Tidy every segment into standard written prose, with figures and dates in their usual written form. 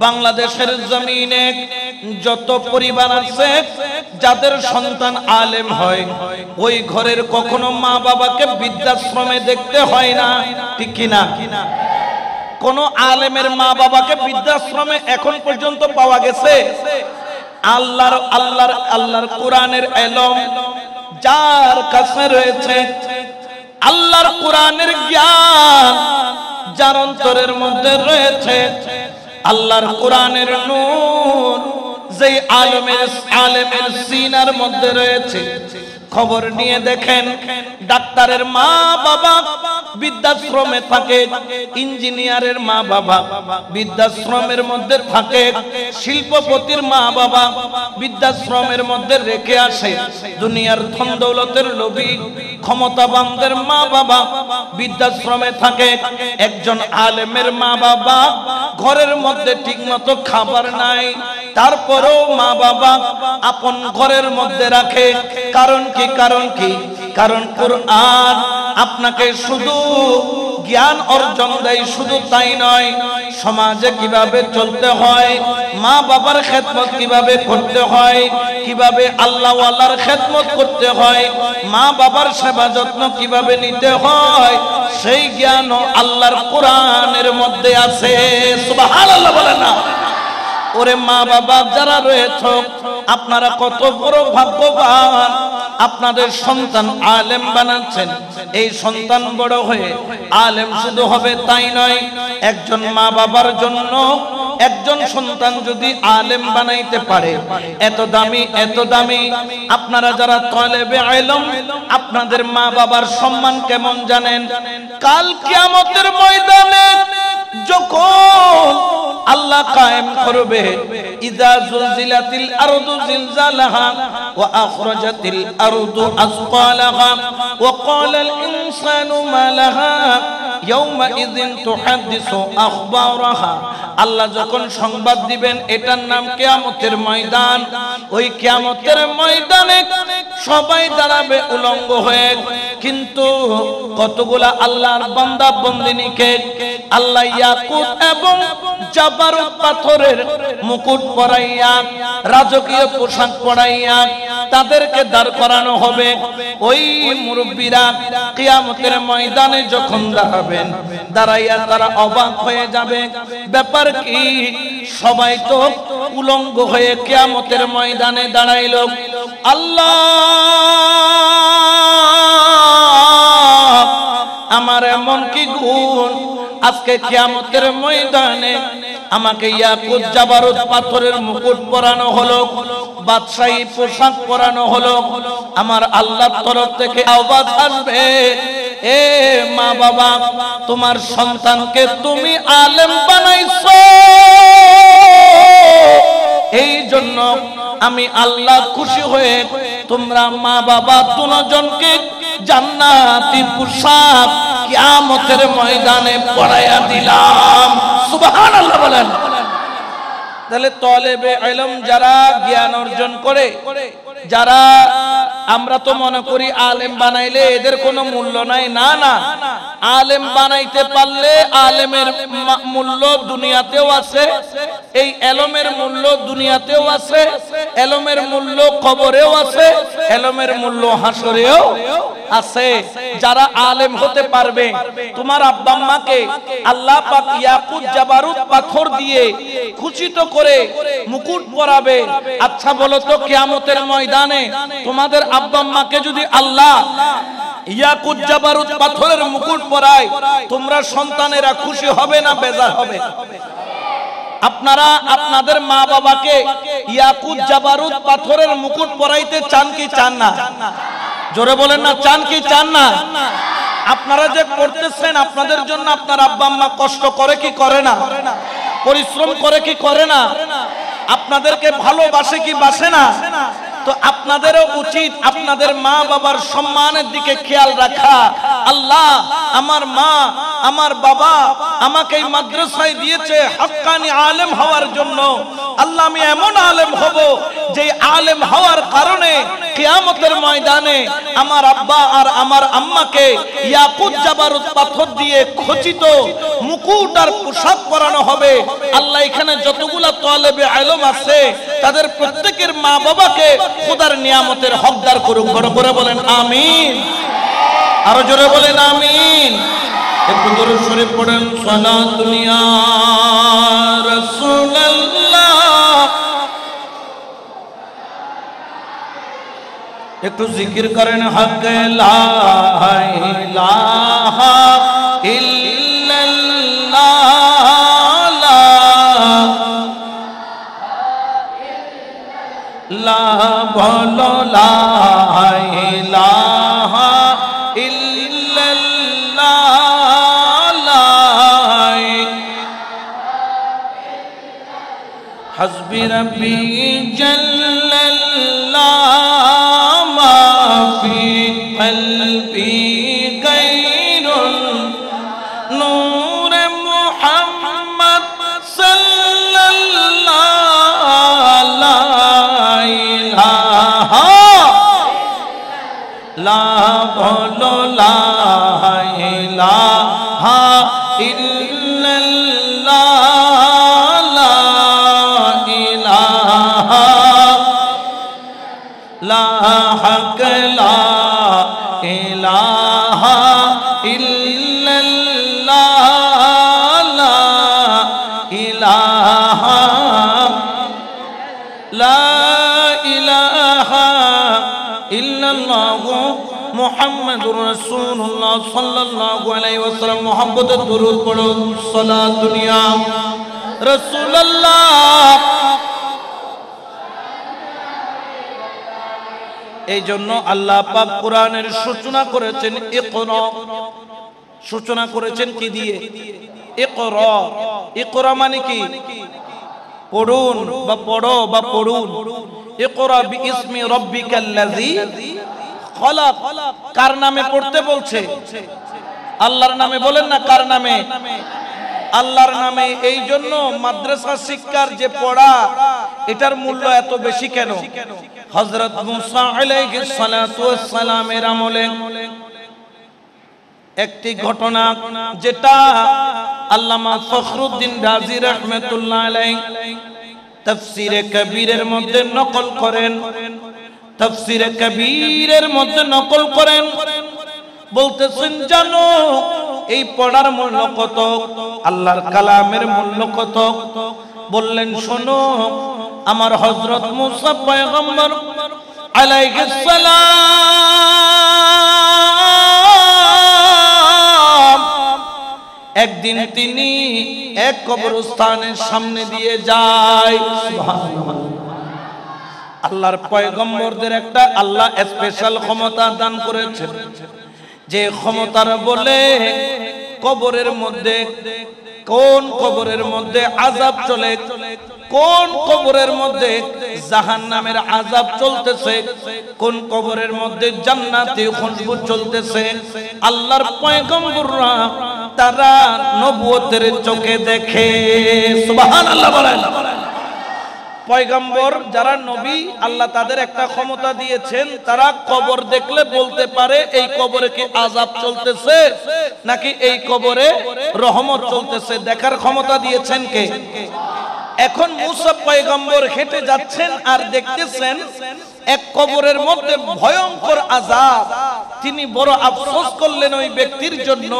বাংলাদেশের জমিনে যত পরিবার আছে যাদের সন্তান আলেম হয়, ওই ঘরের কখনো মা বাবাকে বৃদ্ধাশ্রমে দেখতে হয় না, ঠিক কিনা? কোন আলেমের মা বাবাকে বৃদ্ধাশ্রমে এখন পর্যন্ত পাওয়া গেছে? আল্লাহর কোরআনের ইলম যার কাছে রয়েছে, আল্লাহর কোরআনের জ্ঞান যার অন্তরের মধ্যে রয়েছে, আল্লাহর কোরআনের নূর যেই আলেমের সিনার মধ্যে রয়েছে, খবর নিয়ে দেখেন ডাক্তারের মা বাবা বৃদ্ধাশ্রমে থাকে, ইঞ্জিনিয়ারের মা বাবা বৃদ্ধাশ্রমের মধ্যে থাকে, শিল্পপতির মা বাবা বৃদ্ধাশ্রমের মধ্যে রেখে আসে, দুনিয়ার ধন দৌলতের লোভী ক্ষমতাবানদের মা বাবা বৃদ্ধাশ্রমে থাকে। একজন আলেমের মা বাবা ঘরের মধ্যে ঠিকমতো খাবার নাই, তারপরেও মা বাবা আপন ঘরের মধ্যে রাখে। কারণ কি? কারণ কোরআন আপনাকে শুধু জ্ঞান অর্জন দেয়, শুধু তাই নয়, সমাজে কিভাবে চলতে হয়, মা বাবার খেদমত কিভাবে করতে হয়, কিভাবে আল্লাহ ওয়ালার খেদমত করতে হয়, মা বাবার সেবা যত্ন কিভাবে নিতে হয়, সেই জ্ঞানও আল্লাহর কোরআনের মধ্যে আছে। সুবহানাল্লাহ বলেন না? ওরে মা বাবা যারা রয়েছে, আপনারা কত বড় ভাগ্যবান, আপনাদের সন্তান আলেম বানাচ্ছেন। এই সন্তান বড় হয়ে আলেম শুধু হবে তাই নয়, একজন মা বাবার জন্য একজন সন্তান যদি আলেম বানাইতে পারে, এত দামি আপনারা যারা তালেবে ইলম, আপনাদের মা বাবার সম্মান কেমন জানেন? কাল কিয়ামতের ময়দানে যখন আল্লাহ কায়েম করবে, ইযা যুলজিলাতিল আরদু জিলজালাহা ওয়া আখরাজাতিল আরদু আসকালাহা ওয়া ক্বালাল ইনসানু মা লাহা ইয়াওমা ইযিন তুহাদ্দিসু আখবারাহা। আল্লাহ যখন সংবাদ দিবেন, এটার নাম কিয়ামতের ময়দান। ওই কিয়ামতের ময়দানে সবাই দাঁড়াবে উলঙ্গ হয়ে, কিন্তু কতগুলা আল্লাহর বান্দা বন্দিনীকে আল্লাহ ইয়াকুত এবং জাবারুত পাথরের মুকুট পরাইয়া, রাজকীয় পোশাক পরাইয়া তাদেরকে দাঁড় করানো হবে। ওই মুরব্বীরা কিয়ামতের ময়দানে যখন দাঁড়াবেন, দাঁড়াইয়া তারা অবাক হয়ে যাবে, ব্যাপার কি? সবাই তো উলঙ্গ হয়ে কিয়ামতের ময়দানে দাঁড়াইল। আল্লাহ আমার এমন কি গুণ, আজকে কিয়ামতের ময়দানে আমাকে ইয়াকুত জাবারুত পাথরের মুকুট পরানো হলো, বাদশাহী পোশাক পরানো হলো। আমার আল্লাহর তরফ থেকে আওয়াজ আসবে, এ মা বাবা, তোমার সন্তানকে তুমি আলেম বানাইছো, এই জন্য আমি আল্লাহ খুশি হয়ে তোমরা মা বাবা দুজনকে জান্নাতি পোশাক কিয়ামতের ময়দানে পরাইয়া দিলাম। সুবহানাল্লাহ বলেন। তাহলে তালেবে ইলম যারা জ্ঞান অর্জন করে, যারা আমরা তো মনে করি আলেম বানাইলে এদের কোনো মূল্য নাই। না না, আলেম বানাইতে পারলে আলেমের মূল্য দুনিয়াতেও আছে, এই ইলমের মূল্য দুনিয়াতেও আছে, ইলমের মূল্য কবরেও আছে, ইলমের মূল্য হাসরেও আছে। যারা আলেম হতে পারবে, তোমার আব্বা আম্মাকে আল্লাহ পাক ইয়াকুত জাবারুত পাথর দিয়ে খচিত করে মুকুট পরাবে। আচ্ছা বলো তো, কিয়ামতের ময়দানে তোমাদের আব্বা আম্মাকে যদি আল্লাহ ইয়াকুত জাবারুত পাথরের মুকুট পরায়, তোমরা সন্তানেরা খুশি হবে না বেজার হবে? আপনারা আপনাদের মা বাবাকে ইয়াকুত জাবারুত পাথরের মুকুট পরাইতে চান কি চান না? জোরে বলেন না, চান কি চান না? আপনারা যে করতেছেন, আপনাদের জন্য আপনার আব্বা আম্মা কষ্ট করে কি করে না? পরিশ্রম করে কি করে না? আপনাদেরকে ভালোবাসে কি বাসে না? তো আপনাদেরও উচিত আপনাদের মা বাবার সম্মানের দিকে খেয়াল রাখা। আল্লাহ আমার মা আমার বাবা আমাকে এই মাদ্রাসায় দিয়েছে হক্কানি আলেম হওয়ার জন্য। আল্লাহ আমি এমন আলেম হব যে আলেম হওয়ার কারণে কিয়ামতের ময়দানে আমার আব্বা আর আমার আম্মাকে ইয়াকুত জাবারুত পাথর দিয়ে খচিত মুকুট আর পোশাক পরানো হবে। আল্লাহ এখানে যতগুলা তালেবে ইলম আছে তাদের প্রত্যেকের মা বাবাকে খোদার নিয়ামতের হকদার করুক। বড় করে বলেন আমিন, আরো জোরে বলেন আমিন। একটু দরুদ শরীফ পড়েন। সালাতুন ইয়া রাসূলুল্লাহ। একটু জিকির করেন হক লা ইলাহা ইল্লাল্লাহ, লা বলো লা ইলাহা ইল্লাল্লাহ, হাসবি রাব্বি জাল্লাল্লাহ, মা ফি কলবি গায়রুল নূর মুহাম্মদ সাল্লাল্লাহু লা ইলাহা লা বলো লা ইলাহা ইল্লাল্লাহ, লা ইলাহা লা হক লা ইলাহা ইল্লাল্লাহ, লা ইলাহা লা ইলাহা ইল্লাল্লাহ মুহাম্মাদুর রাসূলুল্লাহ সাল্লাল্লাহু আলাইহি ওয়াসাল্লাম। মুহাম্মদে দরুদ পড়ো। সালাতুন ইয়া রাসূলুল্লাহ। এই জন্য আল্লাহ পাক কোরআনের সূচনা করেছেন ইকরা, সূচনা করেছেন কি দিয়ে? ইকরা। ইকরা মানে কি? পড়ুন বা পড়ো বা পড়ুন। ইকরা বিইসমি রাব্বিকাল্লাযী খলাক। কার নামে পড়তে বলছে? আল্লাহর নামে। বলেন না কার নামে? আল্লাহর নামে। এই জন্য মাদ্রাসা শিক্ষার যে পড়া, এটার মূল্য এত বেশি কেন? হযরত মুসা আলাইহিস সালাতু ওয়াস সালামের আমলে একটি ঘটনা, যেটা আল্লামা ফখরুদ্দিন রাজি রাহমাতুল্লাহ আলাইহি তাফসীরে কবীরের মধ্যে নকল করেন। তাফসীরে কবীরের মধ্যে নকল করেন, বলতেছেন জানো এই পড়ার মূল্য কত, আল্লাহর কালামের মূল্য কত? বললেন শোনো, আমার হযরত মুসা পয়গম্বর আলাইহিস সালাম একদিন তিনি এক কবরস্থানের সামনে দিয়ে যায়। সুবহানাল্লাহ। আল্লাহর পয়গম্বরদের একটা আল্লাহ স্পেশাল ক্ষমতা দান করেছেন, যে ক্ষমতার বলে কবরের মধ্যে কোন কবরের মধ্যে আযাব চলে, কোন কবরের মধ্যে জাহান্নামের আযাব চলতেছে, কোন কবরের মধ্যে জান্নাতি খুশবু চলতেছে, আল্লাহর পয়গম্বররা তারা নবুয়তের চোখে দেখে। সুবহানাল্লাহ বলেন। পয়গম্বর যারা নবী, আল্লাহ তাদের একটা ক্ষমতা দিয়েছেন, তারা কবর দেখলে বলতে পারে এই কবরে কি আযাব চলতেছে নাকি এই কবরে রহমত চলতেছে। দেখার ক্ষমতা দিয়েছেন কে? এখন মুসা পয়গম্বর হেঁটে যাচ্ছেন আর দেখতেছেন এক কবরের মধ্যে ভয়ঙ্কর আযাব। তিনি বড় আফসোস করলেন ওই ব্যক্তির জন্য।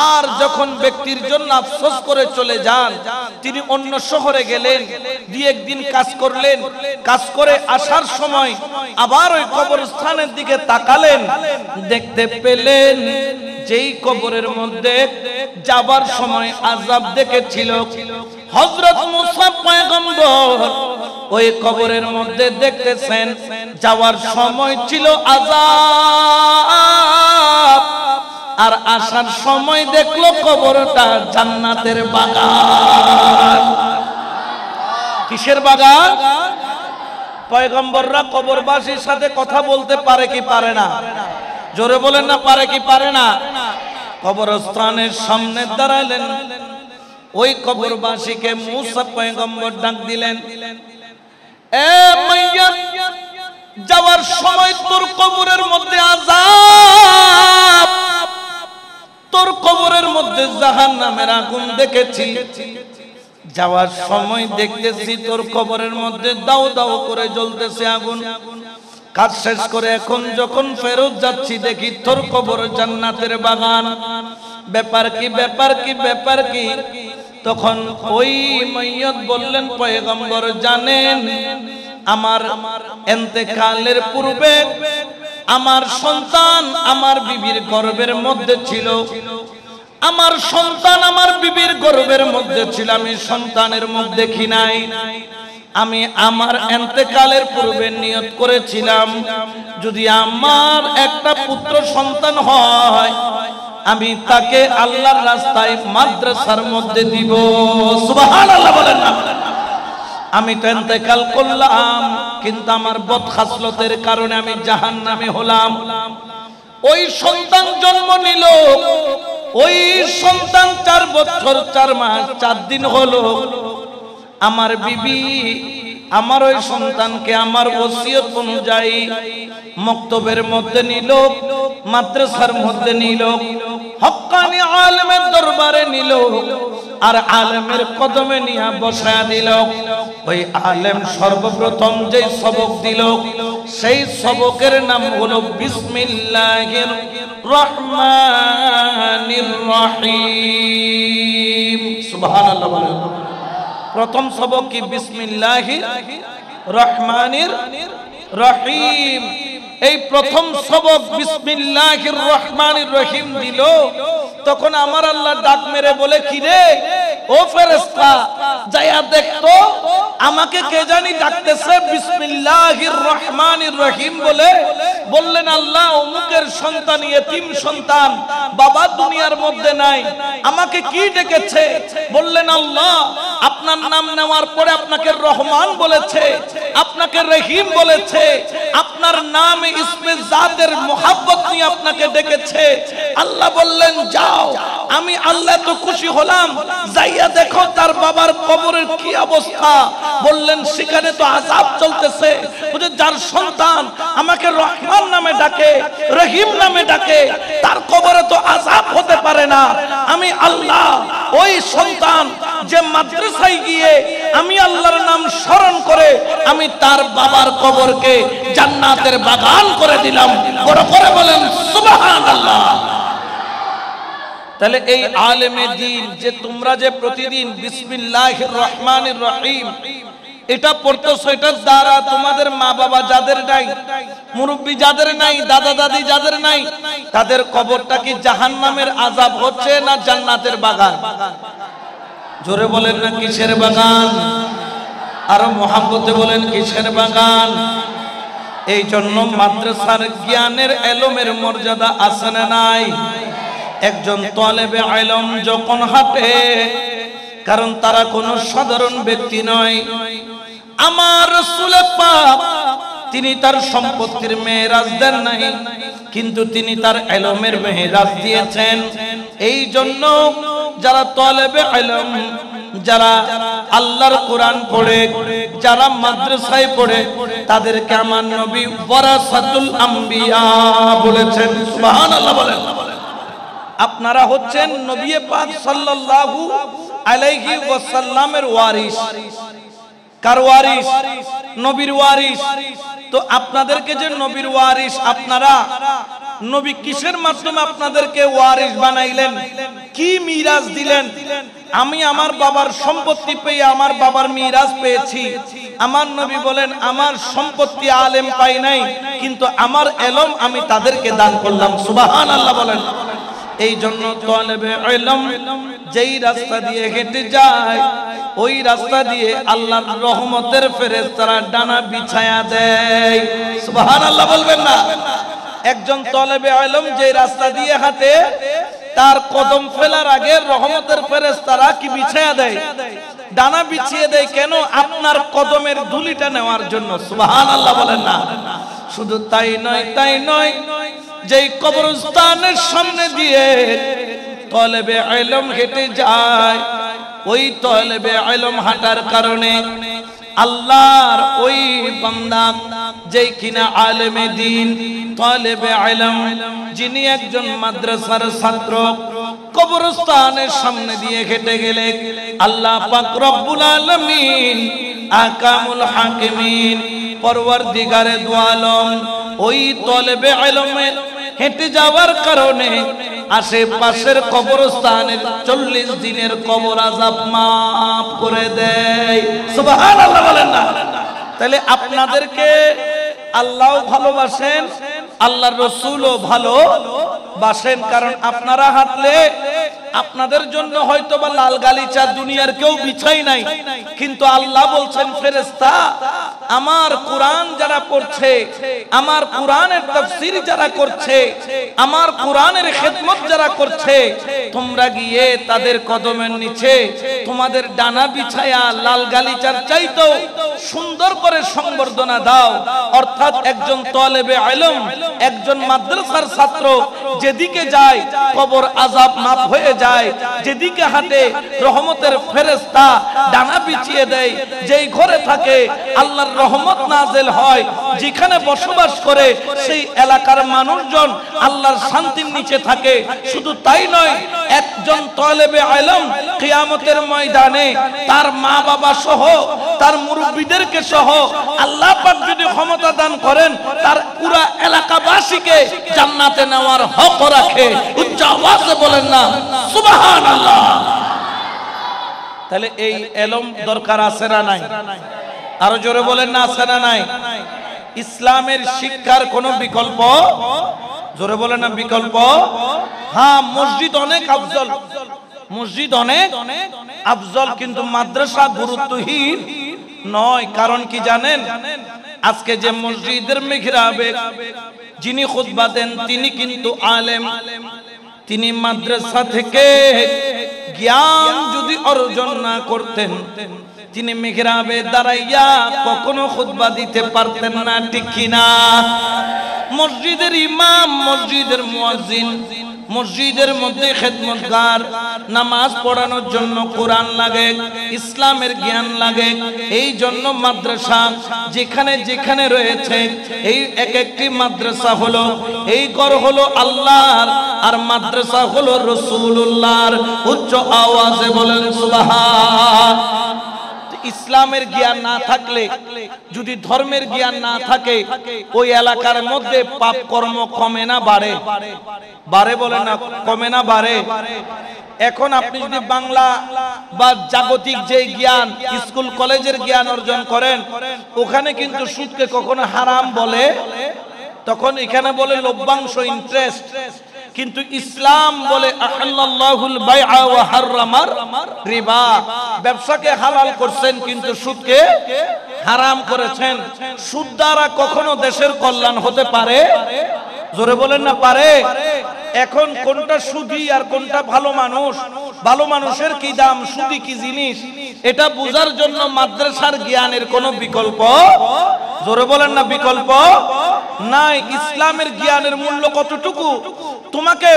আর যখন ব্যক্তির জন্য আফসোস করে চলে যান, তিনি অন্য শহরে গেলেন, দুই একদিন কাজ করলেন, কাজ করে আসার সময় আবার ওই কবরস্থানের দিকে তাকালেন, দেখতে পেলেন যেই কবরের মধ্যে যাবার সময় আযাব দেখেছিল হযরত মুসা পয়গম্বর, ওই কবরের মধ্যে দেখতেছেন যাওয়ার সময় ছিল আযাব, আর আসার সময় দেখলো কবরটা জান্নাতের বাগান। কিসের বাগান? পয়গম্বররা কবরবাসীর সাথে কথা বলতে পারে কি পারে না? জোরে বলেন না, পারে কি পারে না? কবরস্থানের সামনে দাঁড়ালেন, ওই কবরবাসীকে মুসা পয়গম্বর ডাক দিলেন, এ মাইয়াত যাওয়ার সময় তোর কবরের মধ্যে আযাব, তোর কবরের মধ্যে জাহান্নামের আগুন দেখেছি। যাওয়ার সময় দেখতেছি তোর কবরের মধ্যে দাও দাও করে জ্বলতেছে আগুন। কাজ শেষ করে এখন যখন ফেরত যাচ্ছি দেখি তোর কবর জান্নাতের বাগান। ব্যাপার কি ব্যাপার কি ব্যাপার কি? তখন ওই মাইয়ত বললেন, পয়গম্বর জানেন, আমার ইন্তেকালের পূর্বে আমার সন্তান আমার বিবির গর্ভের মধ্যে ছিল, আমার সন্তান আমার বিবির গর্ভের মধ্যে ছিল, আমি সন্তানের মুখ দেখি নাই। আমি আমার ইন্তেকালের পূর্বে নিয়ত করেছিলাম যদি আমার একটা পুত্র সন্তান হয় আমি তাকে আল্লাহর রাস্তায় মাদ্রাসার মধ্যে দিব। সুবহানাল্লাহ বলেন না? আমি তো ইন্তেকাল করলাম কিন্তু আমার বদখাসলতের কারণে আমি জাহান্নামে হলাম। ওই সন্তান জন্ম নিল, ওই সন্তান 4 বছর 4 মাস 4 দিন হলো। আমার বিবি আমার ওই সন্তানকে আমার ওসিয়ত অনুযায়ী মক্তবের মধ্যে নিল, মাদ্রাসার মধ্যে নিল, হক্কানি আলেমের দরবারে নিল, আর আলেমের কদমে নিয়ে বসায়া দিল। ওই আলেম সর্বপ্রথম যে সবক দিল সেই সবকের নাম হলো বিসমিল্লাহির রহমানির রহিম। সুবহানাল্লাহ বলেন। প্রথম সবক কি? বিসমিল্লাহির রহমানির রহিম। এই প্রথম সবক বিসমিল্লাহির রহমানির রহিম দিল। তখন আমার আল্লাহ ডাক মেরে বলে, কি রে ও ফেরেশতা, যায়া দেখতো আমাকে কে জানি ডাকতেছে বিসমিল্লাহির রহমানির রহিম বলে। বললেন, আল্লাহ অমুকের সন্তান ইয়েতিম সন্তান, বাবা দুনিয়ার মধ্যে নাই, আমাকে কি ডেকেছে? বললেন, আল্লাহ আপনার নাম নেওয়ার পরে আপনাকে রহমান বলেছে, আপনাকে রহিম বলেছে, আপনার নাম ইসমে জাতের মোহাব্বত নিয়ে আপনাকে ডেকেছে। আল্লাহ বললেন, যাও। আমি আল্লাহ তো খুশি হলাম, যাইয়া দেখো তার বাবার কবরের কি অবস্থা। বললেন, সেখানে তো আযাব চলতেছে। বুঝে যার সন্তান আমাকে রহমান নামে ডাকে, রহিম নামে ডাকে, তার কবরে তো আযাব হতে পারে না। আমি আল্লাহ ওই সন্তান যে মাদ্রাসায় গিয়ে আমি আল্লাহর নাম স্মরণ করে আমি তার বাবার কবরকে জান্নাতের বাগান করে দিলাম। বড় করে বলেন সুবহানাল্লাহ। তাহলে এই আলেমে দ্বীন যে তোমরা যে প্রতিদিন বিসমিল্লাহির রহমানির রহিম এটা পড়তেছো, এটার দ্বারা তোমাদের মা বাবা যাদের নাই, মুরব্বী যাদের নাই, দাদা দাদি যাদের নাই, তাদের কবরটা কি জাহান্নামের আযাব হচ্ছে না জান্নাতের বাগান? জোরে বলেন না কিসের বাগান? আরো মহব্বতে বলেন কিসের বাগান? এই জন্য মাদ্রাসার জ্ঞানের এলমের মর্যাদা আছে না নাই? একজন তালেবে ইলম যখন হাঁটে, কারণ তারা কোনো সাধারণ ব্যক্তি নয়। আমার রাসূল পাক তিনি তার সম্পত্তির মেরাজ দেন নাই, কিন্তু তিনি তার ইলমের মেরাজ দিয়েছেন। এই জন্য যারা তালেবে ইলম, যারা আল্লাহর কোরআন পড়ে, যারা মাদ্রাসায় পড়ে, তাদেরকে আমার নবী ওয়ারাসাতুল আম্বিয়া বলেছেন। সুবহানাল্লাহ বলেন। আপনারা হচ্ছেন নবী পাক সাল্লাল্লাহু আলাইহি ওয়াসাল্লামের ওয়ারিস। কার ওয়ারিস? নবীর ওয়ারিস। তো আপনাদেরকে যে নবীর ওয়ারিস, আপনারা নবী কিসের মাধ্যমে আপনাদেরকে ওয়ারিস বানাইলেন? কি মিরাজ দিলেন? আমি আমার বাবার সম্পত্তি পেয়ে আমার বাবার মিরাজ পেয়েছি। আমার নবী বলেন, আমার সম্পত্তি আলেম পাই নাই, কিন্তু আমার ইলম আমি তাদেরকে দান করলাম। সুবহানাল্লাহ বলেন। এই জন্য তালেবে ইলম যেই রাস্তা দিয়ে হেঁটে যায়, ওই রাস্তা দিয়ে আল্লাহর রহমতের ফেরেশতারা ডানা বিছায়া দেয়। সুবহানাল্লাহ বলবেন না? একজন তালেবে ইলম যে রাস্তা দিয়ে হাঁটে, তার কদম ফেলার আগে রহমতের ফেরেশতারা কি বিছায়া দেয়? ডানা বিছিয়ে দেয়। কেন? আপনার কদমের ধুলিটা নেওয়ার জন্য। সুবহানাল্লাহ বলেন না? শুধু তাই নয়, তাই নয়, যেই কবরস্থানের সামনে দিয়ে তালেবে ইলম হেঁটে যায়, ওই তালেবে ইলম হাঁটার কারণে আল্লাহর ওই বান্দা যেই কিনা আলেমে দ্বীন তালেবে ইলম, যিনি একজন মাদ্রাসার ছাত্র, কবরস্থানের সামনে দিয়ে হেঁটে গেলে আল্লাহ পাক রব্বুল আলামিন আহকামুল হাকিমিন পরওয়ারদিগারে দু আলম ওই তালেবে ইলমের হেঁটে যাওয়ার কারণে আশেপাশের কবরস্থানের 40 দিনের কবর আযাব মাফ করে দেয়। সুবহানাল্লাহ বলেন না? তাহলে আপনাদেরকে আল্লাহও ভালোবাসেন, আল্লাহর রাসূলও ভালোবাসেন, কারণ আপনারা হাঁটলে আপনাদের জন্য হয়তো বা লাল গালিচা দুনিয়ার কেউ বিছাই নাই, কিন্তু আল্লাহ বলছেন ফেরেশতা আমার কোরআন যারা পড়ছে, আমার কোরআনের তাফসীর যারা করছে, আমার কোরআনের খেদমত যারা করছে, তোমরা গিয়ে তাদের কদমের নিচে তোমাদের ডানা বিছায়া লাল গালিচার চাইতেও সুন্দর করে সংবর্ধনা দাও। অর্থাৎ একজন তালেবে ইলম, একজন মাদ্রাসার ছাত্র যেদিকে যায় কবর আযাব মাফ হয়ে যায়, যেদিকে হাঁটে রহমতের ফেরেশতা ডানা বিছিয়ে দেয়, যেই ঘরে থাকে আল্লাহর রহমত নাযিল হয়, যেখানে বসবাস করে সেই এলাকার মানুষজন আল্লাহর শান্তির নিচে থাকে। শুধু তাই নয়, একজন তালেবে ইলম কিয়ামতের ময়দানে তার মা বাবা সহ, তার মুরব্বিদেরকে সহ আল্লাহ পাক যদি ক্ষমতা দান করেন, তার পুরো এলাকাবাসীকে জান্নাতে নেওয়ার হক রাখে। উচ্চ আওয়াজে বলেন না সুবহানাল্লাহ। তাহলে এই ইলম দরকার আছে না নাই? আরো জোরে বলেন না আছে না নাই? ইসলামের শিক্ষার কোনো বিকল্প, জোরে বলেন না বিকল্প? হ্যাঁ, মসজিদ অনেক আফজল, মসজিদ অনেক আফজল, কিন্তু মাদ্রাসা গুরুত্বহীন নয়। কারণ কি জানেন? আজকে যে মসজিদের মিহরাবে যিনি খুতবা দেন তিনি কিন্তু আলেম, তিনি মাদ্রাসা থেকে জ্ঞান যদি অর্জন না করতেন, তিনি মিহরাবে দাঁড়াইয়া কখনো খুতবা দিতে পারতেন না, ঠিক কিনা? মসজিদের ইমাম, মসজিদের মুয়াজ্জিন, মসজিদের মধ্যে খেদমতগার, নামাজ পড়ানোর জন্য কোরআন লাগে, ইসলামের জ্ঞান লাগে। এই জন্য মাদ্রাসা যেখানে যেখানে রয়েছে, এই এক একটি মাদ্রাসা হলো, এই ঘর হলো আল্লাহর, আর মাদ্রাসা হলো রাসূলুল্লাহর। উচ্চ আওয়াজে বলেন সুবহান। ইসলামের জ্ঞান না থাকলে, যদি ধর্মের জ্ঞান না থাকে, ওই এলাকার মধ্যে পাপ কর্ম কমে না বাড়ে? বাড়ে বলে না, কমে না বাড়ে? এখন আপনি যদি বাংলা বা জাগতিক যে জ্ঞান, স্কুল কলেজের জ্ঞান অর্জন করেন, ওখানে কিন্তু সুদকে কখনো হারাম বলে, তখন এখানে বলে লভ্যাংশ, ইন্টারেস্ট। কিন্তু ইসলাম বলে আহাল্লাল্লাহুল বাইআ ওয়া হারামার রিবা, ব্যবসাকে হালাল করছেন কিন্তু সুদকে হারাম করেছেন। সুদ দ্বারা কখনো দেশের কল্যাণ হতে পারে? জোরে বলেন না পারে? এখন কোনটা সুদী আর কোনটা ভালো মানুষ, ভালো মানুষের কি দাম, সুদী কি জিনিস, এটা বোঝার জন্য মাদ্রাসার জ্ঞানের কোনো বিকল্প, জোরে বলেন না বিকল্প নাই। ইসলামের জ্ঞানের মূল্য কতটুকু? তোমাকে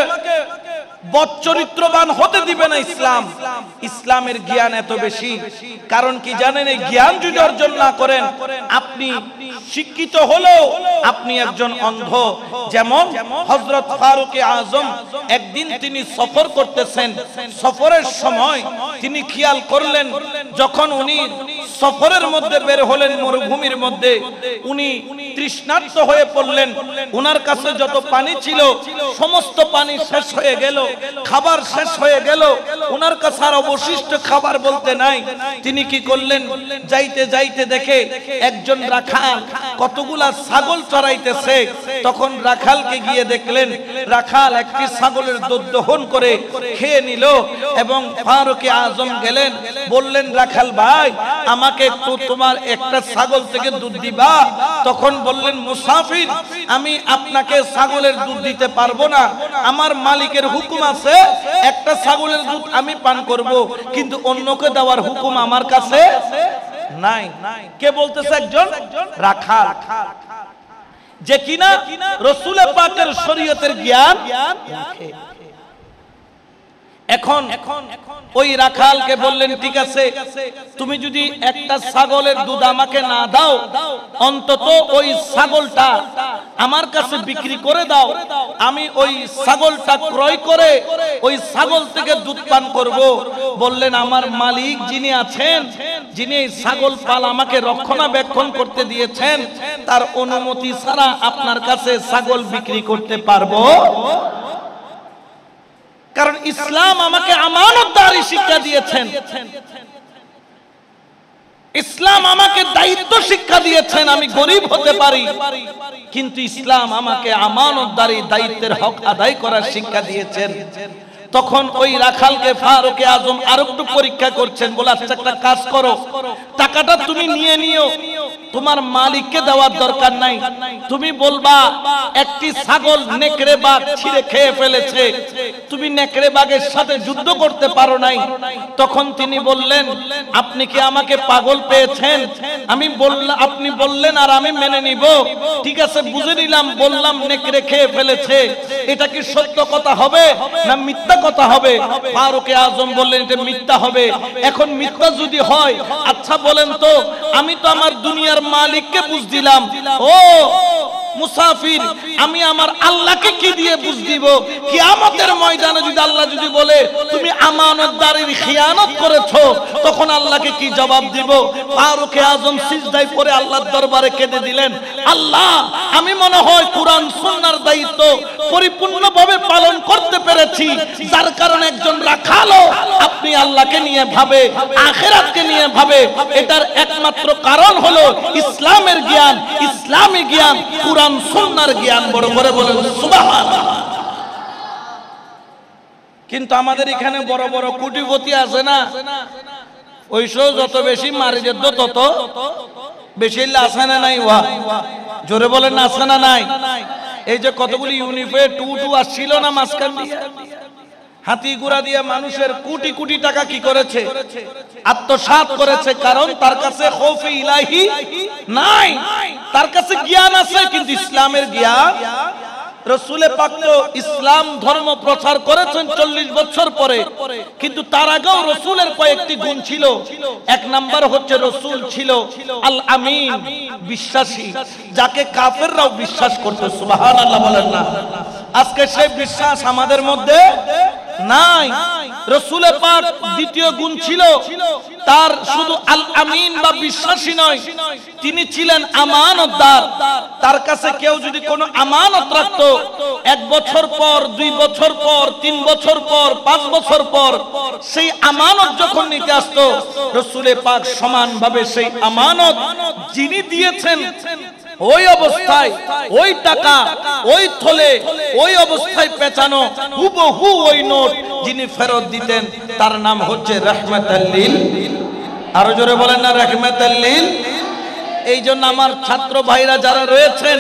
বদচরিত্রবান হতে দিবে না ইসলাম। ইসলামের জ্ঞান এত বেশি। কারণ কি জানেন? এই জ্ঞান যদি অর্জন না করেন, আপনি শিক্ষিত হলেও আপনি একজন অন্ধ। যেমন হযরত ফারুক আজম একদিন তিনি সফর করতেছেন, সফরের সময় তিনি খেয়াল করলেন, যখন উনি সফরের মধ্যে বের হলেন মরুভূমির মধ্যে, উনি তৃষ্ণার্ত হয়ে পড়লেন। উনার কাছে যত পানি ছিল সমস্ত পানি শেষ হয়ে গেল, খাবার শেষ হয়ে গেল, উনার কাছে আর অবশিষ্ট খাবার বলতে নাই। তিনি কি করলেন? যাইতে যাইতে দেখে একজন রাখাল কতগুলা ছাগল চড়াইতেছে। তখন রাখালকে গিয়ে দেখলেন, রাখাল একটি ছাগলের দুধ দহন করে খেয়ে নিল। এবং ফারুক আজম গেলেন, বললেন, রাখাল ভাই, আমাকে একটু তোমার একটা ছাগল থেকে দুধ দিবা? তখন বললেন, মুসাফির, আমি আপনাকে ছাগলের দুধ দিতে পারবো না, আমার মালিকের হুকুম আছে, একটা ছাগলের দুধ আমি পান করব, কিন্তু অন্যকে দেওয়ার হুকুম আমার কাছে নাই। কে বলতেছে? একজন রাখাল, যে কিনা রাসূল পাকের শরীয়তের জ্ঞান। এখন ওই রাখালকে বললেন, ঠিক আছে, তুমি যদি একটা ছাগলের দুধ আমাকে না দাও, অন্তত ওই ছাগলটা আমার কাছে বিক্রি করে দাও, আমি ওই ছাগলটা ক্রয় করে ওই ছাগল থেকে দুধ পান করব। বললেন, আমার মালিক যিনি আছেন, যিনি এই ছাগল পাল আমাকে রক্ষণাবেক্ষণ করতে দিয়েছেন, তার অনুমতি ছাড়া আপনার কাছে ছাগল বিক্রি করতে পারবো? কারণ ইসলাম আমাকে আমানতদারি শিক্ষা দিয়েছেন, ইসলাম আমাকে দায়িত্ব শিক্ষা দিয়েছেন। আমি গরিব হতে পারি, কিন্তু ইসলাম আমাকে আমানতদারি, দায়িত্বের হক আদায় করার শিক্ষা দিয়েছেন। তখন ওই রাখালকে ফারুক আজম আরেকটু পরীক্ষা করছেন, বলে, আচ্ছা একটা কাজ করো, টাকাটা তুমি নিয়ে নিও, তোমার মালিককে দেওয়ার দরকার নাই, তুমি বলবা একটি ছাগল নেকড়ে বাঘ ছিঁড়ে খেয়ে ফেলেছে, তুমি নেকড়ে বাঘের সাথে যুদ্ধ করতে পারো নাই। তখন তিনি বললেন, আপনি কি আমাকে পাগল পেয়েছেন? আমি বললাম, আপনি বললেন আর আমি মেনে নিব, ঠিক আছে বুঝে নিলাম, বললাম নেকড়ে খেয়ে ফেলেছে, এটা কি সত্য কথা হবে না মিথ্যা কথা হবে? ফারুক আজম বললেন, এটা মিথ্যা হবে। এখন মিথ্যা যদি হয়, আচ্ছা বলেন তো, আমি তো আমার দুনিয়ার মালিককে বুঝ দিলাম, ও মুসাফির, আমি আমার আল্লাহকে কি দিয়ে বুঝ দিব? কিয়ামতের ময়দানে যদি আল্লাহ যদি বলে তুমি আমানতদারির খিয়ানত করেছো, তখন আল্লাহকে কি জবাব দিব? ফারুক আজম সিজদায় পড়ে আল্লাহর দরবারে কেঁদে দিলেন, আল্লাহ, আমি মনে হয় কুরআন সুন্নাহর দায়িত্ব পরিপূর্ণভাবে পালন করতে পেরেছি, যার কারণে একজন রাখালও আপনি আল্লাহকে নিয়ে ভাবে, আখিরাতকে নিয়ে ভাবে। এটার একমাত্র কারণ হলো ইসলামের জ্ঞান, ইসলামী জ্ঞান, কুরআন সুন্নাহর জ্ঞান। বড় করে বলেন সুবহানাল্লাহ। কিন্তু আমাদের এখানে বড় বড় কোটিপতি আছে না, ওইসব যত বেশি মারি যেত তত বেশি আছে না নাই? জোরে বলেন আছে না নাই? এই যে কতগুলি ইউনিফে টু আসছিল না মাঝখান দিয়ে, হাতি ঘোড়া দিয়ে মানুষের কোটি কোটি টাকা কি করেছে? আত্মসাৎ করেছে। কারণ তার কাছে খৌফে ইলাহি নাই, তার কাছে জ্ঞান আছে কিন্তু ইসলামের জ্ঞান। রাসূল পাক তো ইসলাম ধর্ম প্রচার করেছেন 40 বছর পরে, কিন্তু তার আগেও রাসূলের কয়েকটি গুণ ছিল। এক নাম্বার হচ্ছে রাসূল ছিল আল আমিন, বিশ্বাসী, যাকে কাফেররাও বিশ্বাস করত। সুবহানাল্লাহ বলেন না? আজকে সেই বিশ্বাস আমাদের মধ্যে নাই। রাসূল পাক দ্বিতীয় গুণ ছিল তার শুধু আল আমিন বা বিশ্বাসী নয়, তিনি ছিলেন আমানতদার। তার কাছে কেউ যদি কোনো আমানত রাখতো, 1 বছর পর, 2 বছর পর, 3 বছর পর, 5 বছর পর সেই আমানত যখন নিতে আসতো, রাসূল পাক সমানভাবে সেই আমানত যিনি দিয়েছেন ওই অবস্থায়, ওই টাকা, ওই থলে, ওই অবস্থায় পেঁচানো হুবহু ওই নোট যিনি ফেরত দিতেন, তার নাম হচ্ছে রাহমাতাল লিল। আরো জোরে বলেন না রাহমাতাল লিল। এই জন্য আমার ছাত্র ভাইরা যারা রয়েছেন,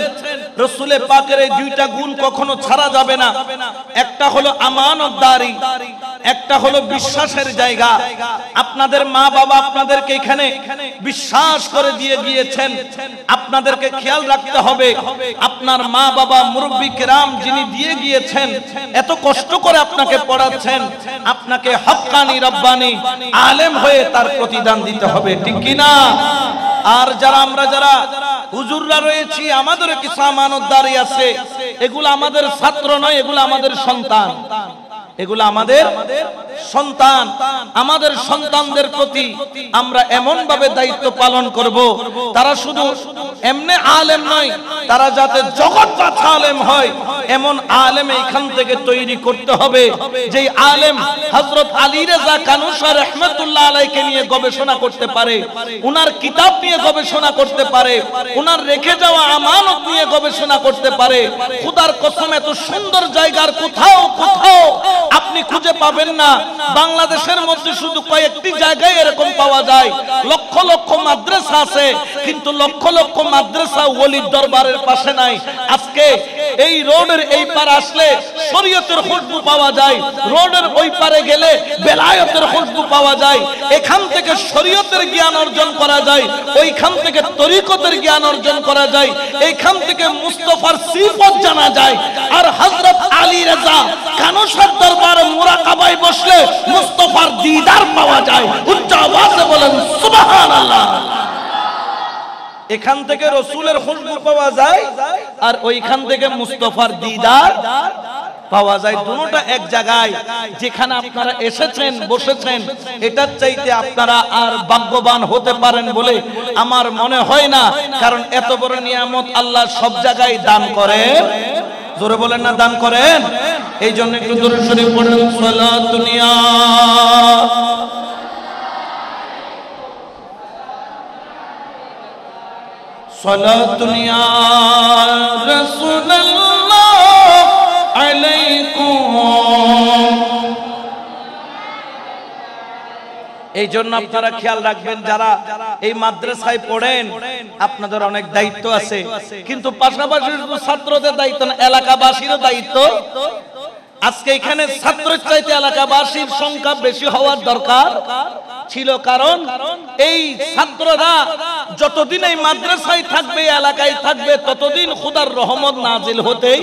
রাসূল পাকের এই দুইটা গুণ কখনো ছাড়া যাবে না। একটা হলো আমানতদারি, একটা হলো বিশ্বাসের জায়গা। আপনাদের মা বাবা আপনাদেরকে এখানে বিশ্বাস করে দিয়ে গিয়েছেন, আপনাদেরকে খেয়াল রাখতে হবে। আপনার মা বাবা মুরব্বি কিরাম যিনি দিয়ে গিয়েছেন, এত কষ্ট করে আপনাকে পড়াচ্ছেন, আপনাকে হক্কানি রব্বানি আলেম হয়ে তার প্রতিদান দিতে হবে, ঠিক কি না? আর আমরা যারা হুজুররা রয়েছি, আমাদের কিছু আমানতদারি আছে। এগুলো আমাদের ছাত্র নয়, এগুলো আমাদের সন্তান, এগুলো আমাদের সন্তান। আমাদের সন্তানদের প্রতি আমরা এমন ভাবে দায়িত্ব পালন করব, তারা শুধু এমনি আলেম নয়, তারা যাতে জগৎ বাঁচা আলেম হয়, এমন আলেম এখান থেকে তৈরি করতে হবে, যেই আলেম হযরত আলী রেজা কানুশা রাহমাতুল্লাহ আলাইহিকে নিয়ে গবেষণা করতে পারে, উনার কিতাব নিয়ে গবেষণা করতে পারে, উনার রেখে যাওয়া আমানত নিয়ে গবেষণা করতে পারে। খোদার কসম, এত সুন্দর জায়গার কোথাও কোথাও আপনি খুঁজে পাবেন না। বাংলাদেশের মধ্যে শুধু কয়েকটি জায়গায় এরকম পাওয়া যায়। লক্ষ লক্ষ মাদ্রাসা মাদ্রাসা আছে, কিন্তু লক্ষ লক্ষ মাদ্রাসা ওলির দরবারের পাশে নাই। আজকে এই রোডের এই পারে আসলে শরীয়তের খুশবু পাওয়া যায়, রোডের ওই পারে গেলে বেলায়েতের খুশবু পাওয়া যায়। এখান থেকে শরীয়তের জ্ঞান অর্জন করা যায়, ওইখান থেকে তরিকতের জ্ঞান অর্জন করা যায়, এইখান থেকে মুস্তাফার সিফত জানা যায়। আর হযরত আলী রাজা কানসার দরবারে মুরাকাবায় বসলে মুস্তাফার দিদার পাওয়া যায়। উচ্চ আওয়াজে বলেন সুবহানাল্লাহ। এখান থেকে রাসূলের খুশবু পাওয়া যায় আর ওইখান থেকে মুস্তাফার দিদার পাওয়া যায়। দুটোটা এক জায়গায়। যেখানে আপনারা এসেছেন বসেছেন, এটার চাইতে আপনারা আর ভাগ্যবান হতে পারেন বলে আমার মনে হয় না। কারণ এত বড় নিয়ামত আল্লাহ সব জায়গায় দান করেন। জোরে বলেন না, দান করেন। এই জন্য একটু দরুদ শরীফ পড়ুন। সালাতুন ইয়া সালাতুন ইয়া রাসূলুল্লাহ আলাইকুম। এই জন্য আপনারা খেয়াল রাখবেন, যারা এই মাদ্রাসায় পড়েন আপনাদের অনেক দায়িত্ব আছে, কিন্তু পাশাপাশি শুধু ছাত্রদের দায়িত্ব না, এলাকাবাসীরও দায়িত্ব। আজকে এখানে ছাত্রের চাইতে এলাকাবাসীর সংখ্যা বেশি হওয়ার দরকার ছিল। কারণ এই ছাত্ররা যতদিন এই মাদ্রাসায় থাকবে, এলাকায় থাকবে, ততদিন খোদার রহমত নাজিল হতেই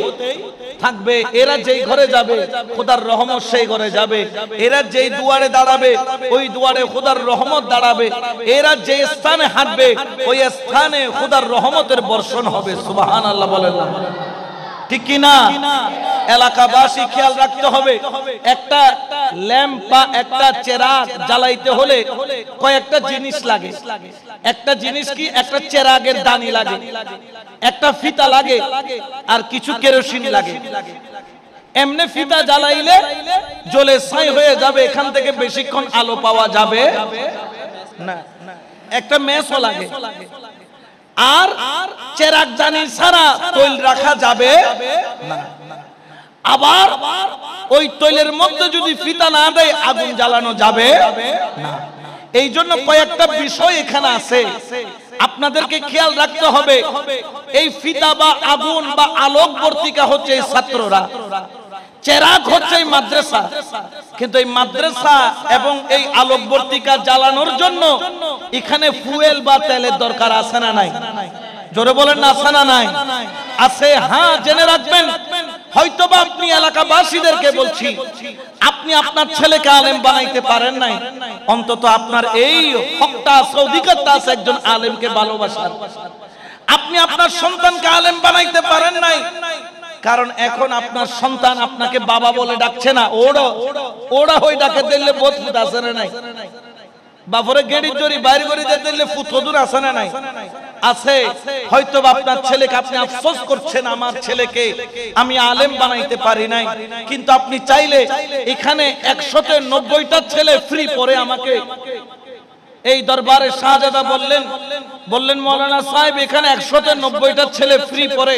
থাকবে। এরা যেই ঘরে যাবে খোদার রহমত সেই ঘরে যাবে, এরা যেই দুয়ারে দাঁড়াবে ওই দুয়ারে খোদার রহমত দাঁড়াবে, এরা যে স্থানে হাঁটবে ওই স্থানে খোদার রহমতের বর্ষণ হবে। সুবহানাল্লাহ বলেন না, ঠিক কি না? এলাকাবাসী খেয়াল রাখতে হবে, একটা ল্যাম্প বা একটা চেরাগ জ্বালাইতে হলে কয়েকটা জিনিস লাগে। একটা জিনিস কি? একটা চেরাগের দানি লাগে, একটা ফিতা লাগে, আর কিছু কেরোসিন লাগে। এমনি ফিতা জ্বালাইলে জ্বলে ছাই হয়ে যাবে, এখান থেকে বেশিক্ষণ আলো পাওয়া যাবে না। একটা মেসও লাগে, আর চেরাগ দানি ছাড়া তৈল রাখা যাবে না। আবার ওই তৈলের মধ্যে যদি ফিতা না দেয় আগুন জ্বালানো যাবে না। এই জন্য কয়েকটা বিষয় এখানে আছে, আপনাদেরকে খেয়াল রাখতে হবে। এই ফিতা বা আগুন বা আলোক বর্তিকা হচ্ছে এই ছাত্ররা, চেরাগ হচ্ছে এই মাদ্রাসা। কিন্তু এই মাদ্রাসা এবং এই আলোক বর্তিকা জ্বালানোর জন্য এখানে ফুয়েল বা তেলের দরকার আছে না নাই? জোরে বলেন না, আছে না নাই? আছে। হ্যাঁ, জেনে রাখবেন, হয়তোবা আপনি এলাকাবাসীদেরকে বলছি, আপনি আপনার ছেলেকে আলেম বানাইতে পারেন নাই, অন্তত আপনার এই হকটা আছে, অধিকারটা আছে একজন আলেমকে ভালোবাসার। আপনি আপনার সন্তানকে আলেম বানাইতে পারেন নাই, কারণ এখন আপনার সন্তান আপনাকে বাবা বলে ডাকছে না, ওরা ওই ডাকে দিলে বোধ ফুট আছে না নাই? বাপরে গেড়ি জড়ি বাইরে করে দিলে ফুতদুর আছে না নাই? আছে। হয়তো আপনার ছেলেকে আপনি আফসোস করছেন, আমার ছেলেকে আমি আলেম বানাইতে পারি নাই, কিন্তু আপনি চাইলে এখানে 190টা ছেলে ফ্রি পড়ে আমাকে এই দরবারে শাহজাদা বললেন মৌলানা সাহেব এখানে 190টা ছেলে ফ্রি পড়ে,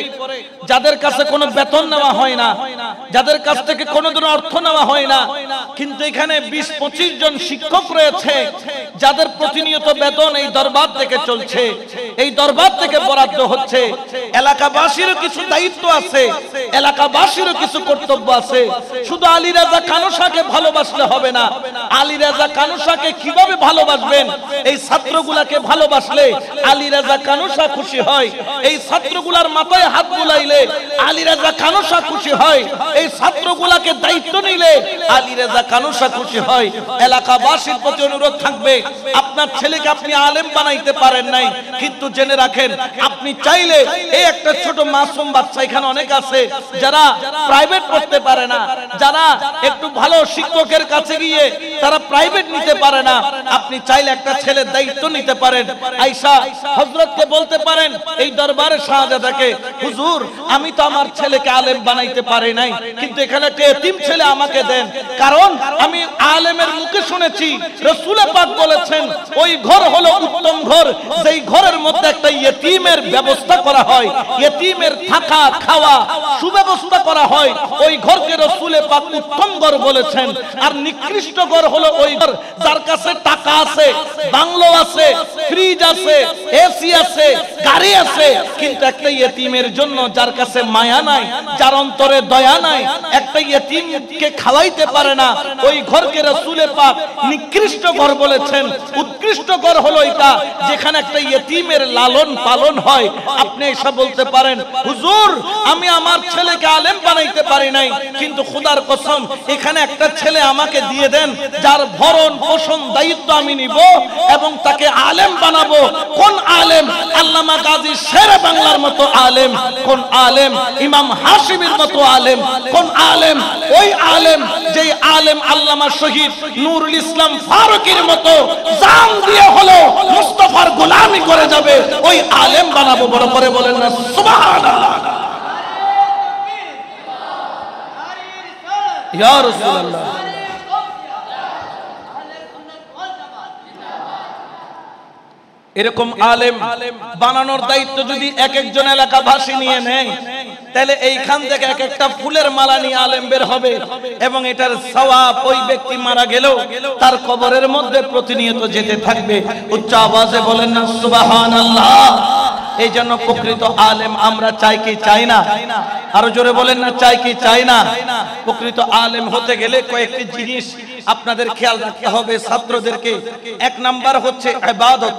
যাদের কাছে কোনো বেতন নেওয়া হয় না, যাদের কাছ থেকে কোনো ধরনের অর্থ নেওয়া হয় না, কিন্তু এখানে 20-25 জন শিক্ষক রয়েছে যাদের প্রতিনিয়ত বেতন এই দরবার থেকে চলছে, এই দরবার থেকে বরাদ্দ হচ্ছে। এলাকাবাসীরও কিছু দায়িত্ব আছে, এলাকাবাসীরও কিছু কর্তব্য আছে। শুধু আলী রাজা কানুসাকে ভালোবাসলে হবে না। আলী রাজা কানুসাকে কিভাবে ভালোবাসবেন? এই ছাত্রগুলাকে ভালোবাসলে আলী রাজা কানুসা খুশি হয়, এই ছাত্রগুলার মাথায় হাত বুলাইলে আলী রাজা কানুসা খুশি হয়, এই ছাত্রগুলাকে দায়িত্ব নিলে আলী রাজা কানুসা খুশি হয়। এলাকাবাসীর প্রতি অনুরোধ থাকবে, আপনার ছেলেকে আপনি আলেম বানাইতে পারেন নাই, কিন্তু জেনে রাখেন আপনি চাইলে এই একটা ছোট মাসুম বাচ্চা এখানে অনেক আছে যারা প্রাইভেট পড়তে পারে না, যারা একটু ভালো শিক্ষকের কাছে গিয়ে তারা প্রাইভেট নিতে পারে না, আপনি চাইলে একটা ছেলের দায়িত্ব নিতে পারেন। আয়েশা হযরতকে বলতে পারেন এই দরবারে শাহজাদাকে, হুজুর আমি তো আমার ছেলেকে আলেম বানাইতে পারি নাই, কিন্তু এখানে একটা এতিম ছেলে আমাকে দেন, কারণ আমি আলেমের মুখে শুনেছি রাসূল পাক বলেছেন ওই ঘর হলো উত্তম ঘর যেই ঘরের মধ্যে একটা ইতিমের ব্যবস্থা করা হয়, ইতিমের থাকা খাওয়া সুব্যবস্থা করা হয়, ওই ঘরকে রাসূল পাক উত্তম ঘর বলেছেন। আর নিকৃষ্ট ঘর হলো ওই ঘর যার কাছে টাকা আছে, বাংলো আছে, ফ্রিজ আছে, এসি আছে, গাড়ি আছে, কিন্তু একটা ইয়েতিমের জন্য যার কাছে মায়া নাই, যার অন্তরে দয়া নাই, একটা ইয়েতিমকে খাওয়াইতে পারে না, ওই ঘরকে রাসূল পাক নিকৃষ্ট ঘর বলেছেন। উৎকৃষ্ট ঘর হলো এটা যেখানে একটা ইয়েতিমের লালন পালন হয়। আপনি এসব বলতে পারেন, হুজুর আমি আমার ছেলেকে আলেম বানাইতে পারি নাই, কিন্তু খোদার কসম এখানে একটা ছেলে আমাকে দিয়ে দেন যার ভরণ পোষণ দায়িত্ব আমি নিব এবং তাকে আলেম বানাবো। কোন আলেম? আল্লামা গাজী শেরে বাংলার মতো আলেম। কোন আলেম? ইমাম হাশিমের মতো আলেম। কোন আলেম? ওই আলেম যেই আলেম আল্লামা শহীদ নুরুল ইসলাম ফারুকীর মতো জান দিয়ে হলো মুস্তাফার গোলামি করে যাবে, ওই আলেম বানাবো। বড় করে বলেন না সুবহানাল্লাহ। ইয়া রাসূলুল্লাহ, এরকম আলেম বানানোর দায়িত্ব যদি এক একজন এলাকাবাসী নিয়ে নেয়, তাহলে এইখান থেকে এক একটা ফুলের মালা নিয়ে আলেম বের হবে এবং এটার সওয়াব ওই ব্যক্তি মারা গেলেও তার কবরের মধ্যে প্রতিনিয়ত যেতে থাকবে। উচ্চ আওয়াজে বলেন না সুবহানাল্লাহ। এই জন্য প্রকৃত আলেম আমরা চাই কি চাই না? আরো জোরে বলেন না, চাই কি চাই না? প্রকৃত আলেম হতে গেলে কয়েকটি জিনিস আপনাদের খেয়াল রাখতে হবে ছাত্রদেরকে। এক নাম্বার হচ্ছে ইবাদত।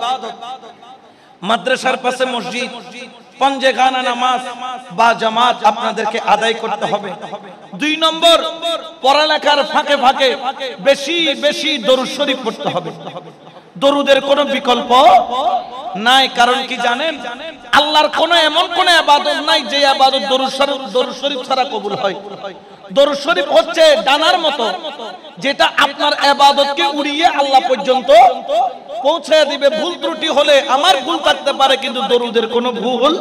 মাদ্রাসার পাশে মসজিদ, পাঞ্জেখানা নামাজ বা জামাত আপনাদেরকে আদায় করতে হবে। দুই নম্বর, পড়ালেখার ফাঁকে ফাঁকে বেশি বেশি দরুদ শরীফ পড়তে হবে। দরুদের কোনো বিকল্প নাই। কারণ কি জানেন, আল্লাহর কোনো এমন কোন ইবাদত নাই যে ইবাদত দরুদ শরীফ ছাড়া কবুল হয়। দরুদ শরীফ হচ্ছে ডানার মতো, যেটা আপনার ইবাদতকে উড়িয়ে আল্লাহ পর্যন্ত পৌঁছে দিবে। ভুল ত্রুটি হলে আমার ভুল থাকতে পারে, কিন্তু দরুদের কোনো ভুল।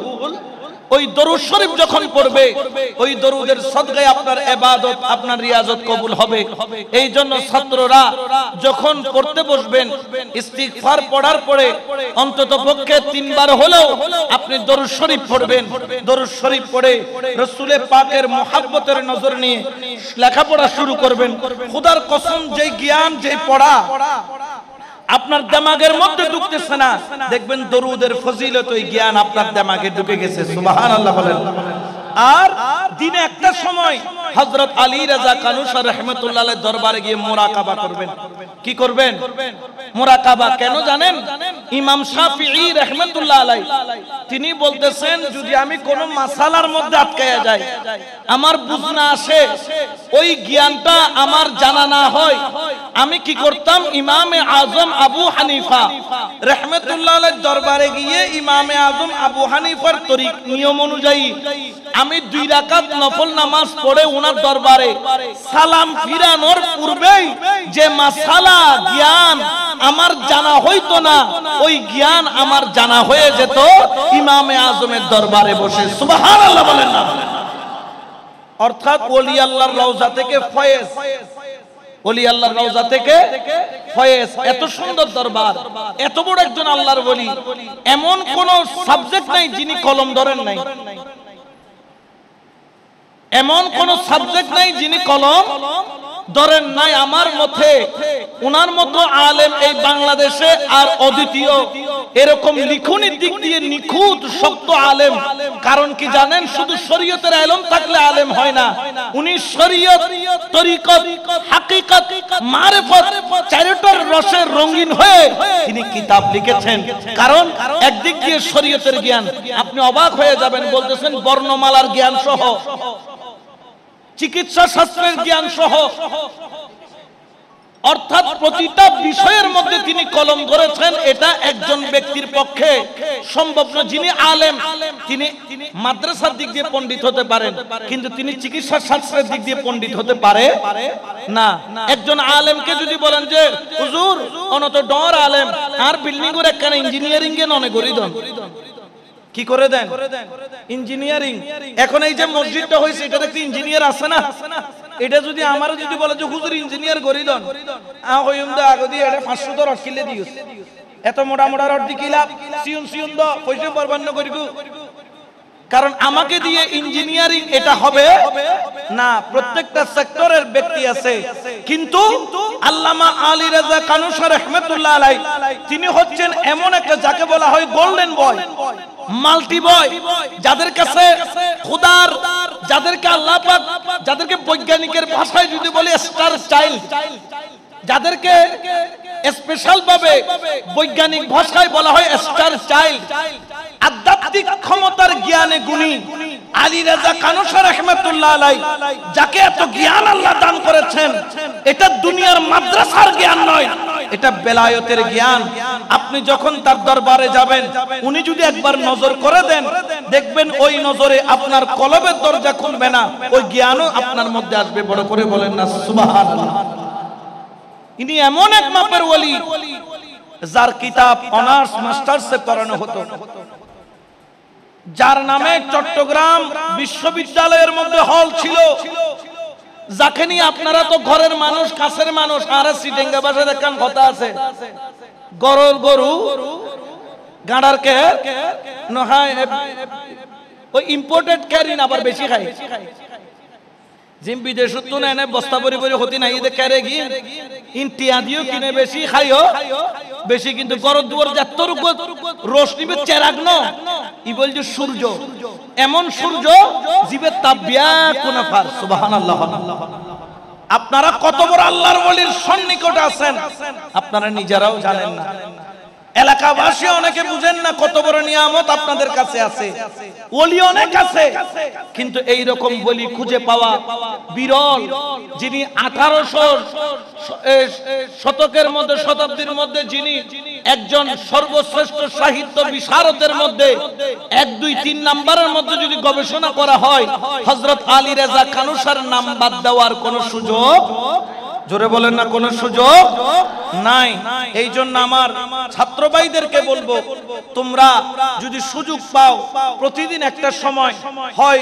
ওই দরুদ শরীফ যখন পড়বে, ওই দরুদের সদকায় আপনার ইবাদত, আপনার রিয়াজত কবুল হবে। এই জন্য ছাত্ররা যখন পড়তে বসবেন, ইস্তিগফার পড়ার পরে অন্তত পক্ষে 3 বার হলেও আপনি দরুদ শরীফ পড়বেন। দরুদ শরীফ পড়ে রাসূল পাকের মুহাব্বতের নজর নিয়ে লেখাপড়া শুরু করবেন। খোদার কসম, যেই জ্ঞান, যেই পড়া আপনার দিমাগের মধ্যে ঢুকতেছে না, দেখবেন দরুদের ফজিলত, ওই জ্ঞান আপনার দিমাগে ঢুকে গেছে। সুবহানাল্লাহ বলেন। আর দিনে একটা সময় হযরত আলী রাজা কানুসা রাহমাতুল্লাহ আলাইহির দরবারে গিয়ে মুরাকাবা করবেন। কি করবেন? মুরাকাবা। কেন জানেন? ইমাম শাফিঈ রাহমাতুল্লাহ আলাইহি তিনি বলতেছেন, যদি আমি কোন মাসালার মধ্যে আটকায়া যাই, আমার বুঝ না আসে, ওই জ্ঞানটা আমার জানা না হয়, আমি কি করতাম? ইমামে আজম আবু হানিফা রাহমাতুল্লাহ আলাইহির দরবারে গিয়ে ইমামে আজম আবু হানিফার তরিক নিয়ম অনুযায়ী আমি 2 রাকাত নফল নামাজ পড়ে ওনার দরবারে সালাম ফিরানোর পূর্বেই যে মাসালা জ্ঞান আমার জানা হইতো না, ওই জ্ঞান আমার জানা হয়ে যেত ইমামে আজমের দরবারে বসে। সুবহানাল্লাহ বলেন না। অর্থাৎ ওলি আল্লাহর রওজা থেকে ফয়েজ, ওলি আল্লাহর রওজা থেকে ফয়েজ। এত সুন্দর দরবার, এত বড় একজন আল্লাহর ওলি, এমন কোন সাবজেক্ট নাই যিনি কলম ধরেন নাই। এমন কোন সাবজেক্ট নাই যিনি কলম ধরেন নাই। আমার মতে উনার মতো আলেম এই বাংলাদেশে আর অদ্বিতীয়। এরকম লিখনির দিক দিয়ে নিখুঁত শক্ত আলেম। কারণ কি জানেন, শুধু শরীয়তের ইলম থাকলে আলেম হয় না। উনি শরীয়ত, তরিকত, হাকিকত, মারিফত চারটার রসে রঙিন হয়ে তিনি কিতাব লিখেছেন। কারণ একদিক দিয়ে শরীয়তের জ্ঞান, আপনি অবাক হয়ে যাবেন, বলতেছেন বর্ণমালার জ্ঞান সহ, চিকিৎসা শাস্ত্রের জ্ঞান সহ, অর্থাৎ প্রতিটা বিষয়ের মধ্যে তিনি কলম ধরেছেন। এটা একজন ব্যক্তির পক্ষে সম্ভব না। যিনি আলেম, তিনি মাদ্রাসার দিক দিয়ে পণ্ডিত হতে পারেন, কিন্তু তিনি চিকিৎসা শাস্ত্রের দিক দিয়ে পণ্ডিত হতে পারে না। একজন আলেমকে যদি বলেন যে হুজুর অনত ডর আলেম আর বিল্ডিং এর একখানে ইঞ্জিনিয়ারিং এ ননে করি দেন, কি করে দেন? ইঞ্জিনিয়ারিং। এখন এই যে মসজিদটা হয়েছে, এটা দেখতে ইঞ্জিনিয়ার আছে না? এটা যদি আমারও যদি বলে যে হুজুর ইঞ্জিনিয়ার করি দেন, হইম দা আগে দিয়ে এটা 500 তো রড কিলে দিও, এত মোটা মোটা রড দি কিলা সিউন সিউন দ পয়সা বরবান্ন করিগু। কারণ আমাকে দিয়ে ইঞ্জিনিয়ারিং এটা হবে না, প্রত্যেকটা সেক্টরের ব্যক্তি আছে। কিন্তু আল্লামা আলী রাজা কানুশা রাহমাতুল্লাহ আলাইহি তিনি হচ্ছেন এমন একটা, যাকে বলা হয় গোল্ডেন বয়, মাল্টি বয়, যাদের কাছে খোদার, যাদেরকে আল্লাহ পাক, যাদেরকে বৈজ্ঞানিকের ভাষায় যদি বলি স্টার চাইল্ড, যাদেরকে স্পেশাল ভাবে বৈজ্ঞানিক ভাষায় বলা হয় স্টার চাইল্ড, আধ্যাত্মিক ক্ষমতার জ্ঞানে গুণী আলী রাজা কানুশা রাহমাতুল্লাহ আলাইহি, যাকে এত জ্ঞান আল্লাহ দান করেছেন, এটা দুনিয়ার মাদ্রাসার জ্ঞান নয়, এটা বেলায়েতের জ্ঞান। আপনি যখন তার দরবারে যাবেন, উনি যদি একবার নজর করে দেন, দেখবেন ওই নজরে আপনার কলবের দরজা খুলবে না, ওই জ্ঞানও আপনার মধ্যে আসবে। বড় করে বলেন না সুবহানাল্লাহ। ইনি এমন এক মাপের ওলি, যার কিতাব অনার্স মাস্টার্সে পড়ানো হতো, যার নামে চট্টগ্রাম বিশ্ববিদ্যালয়ের মধ্যে হল ছিল, যাকে নিয়ে আপনারা তো ঘরের মানুষ, কাছের মানুষ, আর সিটেঙ্গা বাসা দেখান কথা আছে, গরুর গরু গাড়ার কে নহায়, ওই ইম্পোর্টেড ক্যারিন আবার বেশি খায়, জিম বিদেশ তো না এনে বস্তা পরি পরি হতি নাই, এদের ক্যারে গিয়ে ইন্টিয়া দিও কিনে বেশি খাইও বেশি, কিন্তু গরর দুয়ার যাত্তর রোশনিবে চেরাগ ন ই বল যে সূর্য, এমন সূর্য জীবের তাবিয়া কোন ফার। সুবহানাল্লাহ। আপনারা কত বড় আল্লাহর ওলির সন্নিকটে আছেন আপনারা নিজেরাও জানেন না, এলাকাবাসী অনেকে বুঝেন না কত বড় নিয়ামত আপনাদের কাছে আছে, ওলি অনেক আছে, কিন্তু এই রকম বলি খুঁজে পাওয়া বিরল, যিনি 1800 শতকের মধ্যে, শতাব্দীর মধ্যে যিনি একজন সর্বশ্রেষ্ঠ সাহিত্য বিশারদের মধ্যে 1, 2, 3 নাম্বারের মধ্যে যদি গবেষণা করা হয়, হযরত আলী রাজা কানুশার নাম বাদ দেওয়ার কোনো সুযোগ, জোরে বলেন না, কোনো সুযোগ নাই। এই জন্য আমার ছাত্র ভাইদেরকে বলবো, তোমরা যদি সুযোগ পাও, প্রতিদিন একটা সময় হয়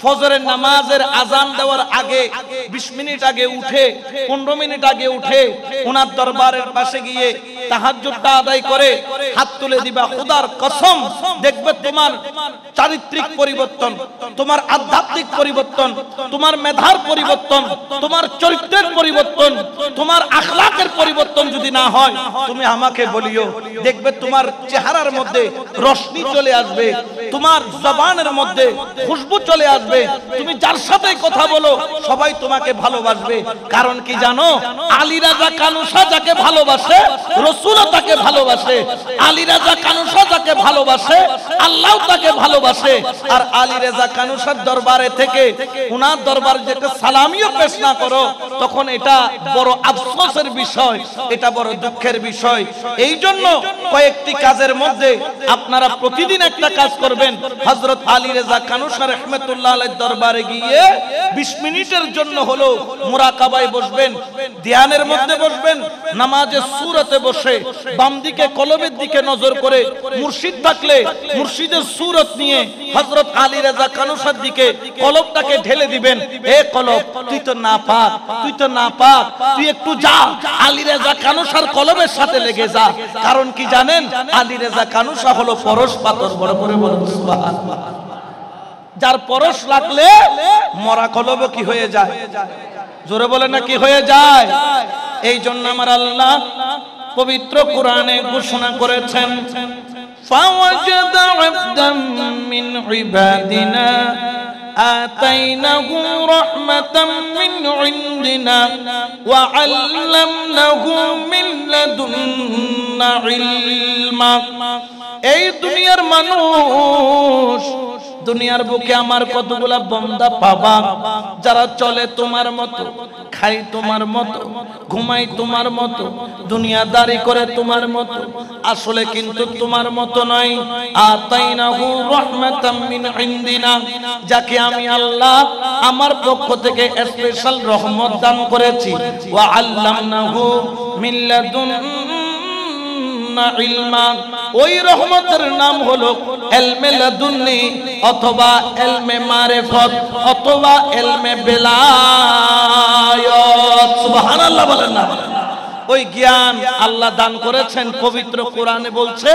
ফজরের নামাজের আজান দেওয়ার আগে 20 মিনিট আগে উঠে, 15 মিনিট আগে উঠে ওনার দরবারের পাশে গিয়ে তাহাজ্জুদটা আদায় করে হাত তুলে দিবা। খোদার কসম, দেখবে তোমার চারিত্রিক পরিবর্তন, তোমার আধ্যাত্মিক পরিবর্তন, তোমার মেধার পরিবর্তন, তোমার চরিত্রের পরিবর্তন, তোমার আখলাকের পরিবর্তন যদি না হয়, তুমি আমাকে বলিও, দেখবে তোমার চেহারার মধ্যে রোশনি চলে আসবে, তোমার জবানের মধ্যে খুশবু চলে আসবে, তুমি যার সাথে কথা বলো সবাই তোমাকে ভালোবাসবে। কারণ কি জানো, আলী রাজা কানুশা যাকে ভালোবাসে, রাসূলও তাকে ভালোবাসে, আলী রাজা কানুশা যাকে ভালোবাসে, আল্লাহ তাকে ভালোবাসে। আর আলী রাজা কানুশার দরবারে থেকে উনার দরবারে যেটা সালামিও পেশ না করো, তখন এটা বড় আফসোসের বিষয়, এটা বড় দুঃখের বিষয়। এই জন্য কয়েকটি কাজের মধ্যে আপনারা প্রতিদিন একটা কাজ করবেন, হযরত আলী রাজা কানুশা রাহমাতুল্লাহ আলাইহির দরবারে গিয়ে 20 মিনিটের জন্য হলো মুরাকাবায় বসবেন, ধ্যানের মধ্যে বসবেন, নামাজের সূরতে বসে বাম দিকে কলবের দিকে নজর করে, মুর্শিদ থাকলে মুর্শিদের সূরত নিয়ে হযরত আলী রাজা কানুশার দিকে কলবটাকে ঢেলে দিবেন। এ কলব, তুই তো না পাক, তুই তো না পাক, তুই একটু যা আলী রাজা কানুশার কলবের সাথে লেগে যা। কারণ কি জানেন, আলী রাজা কানুশা হলো পরশ পাথর। বড় করে বলুন সুবহানাল্লাহ। যার পরশ লাগলে মরা কলব কি হয়ে যায়, জোরে বলে না কি হয়ে যায়। এই জন্য আমার আল্লাহ পবিত্র কোরআনে ঘোষণা করেছেন, فوجد عبدا من عبادنا آتيناه رحمة من عندنا وعلمناه من لدنا علما। এই দুনিয়ার মানুষ, দুনিয়ার বুকে আমার কতগুলা বান্দা পাবা, যারা চলে তোমার মতো, খাই তোমার মতো, ঘুমাই তোমার মতো, দুনিয়াদারি করে তোমার মতো, আসলে কিন্তু তোমার মতো নয়। আতাইনাহু রাহমাতাম মিন ইনদিনা, যাকে আমি আল্লাহ আমার পক্ষ থেকে স্পেশাল রহমত দান করেছি। ওয়া আল্লামনাহু মিন লাদুন্না ইলমা, ওই রহমতের নাম হলো ইলমে লাদুন্নি, অথবা ইলমে মারিফত, অথবা ইলমে বেলায়ত। সুবহানাল্লাহ বলেন না। ওই জ্ঞান আল্লাহ দান করেছেন। পবিত্র কোরআনে বলছে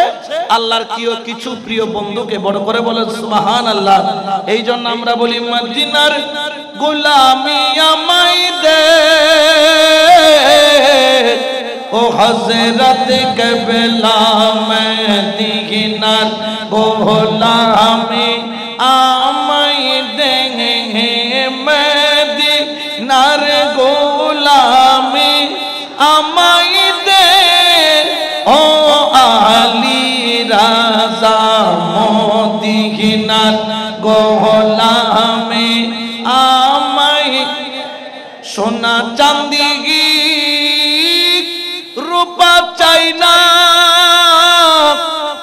আল্লাহর কিছু প্রিয় বন্ধুকে বড় করে বলে সুবহানাল্লাহ। এই জন্য আমরা বলি মদিনার গোলামি আমায় দে ও হযরত কেবলা মদিনার গোলামি আমায় দে মদিনার গোলামি আমায় দে ও আলী রাজা মদিনার গোলামি আমায় সোনা চাঁদি রূপা চাই না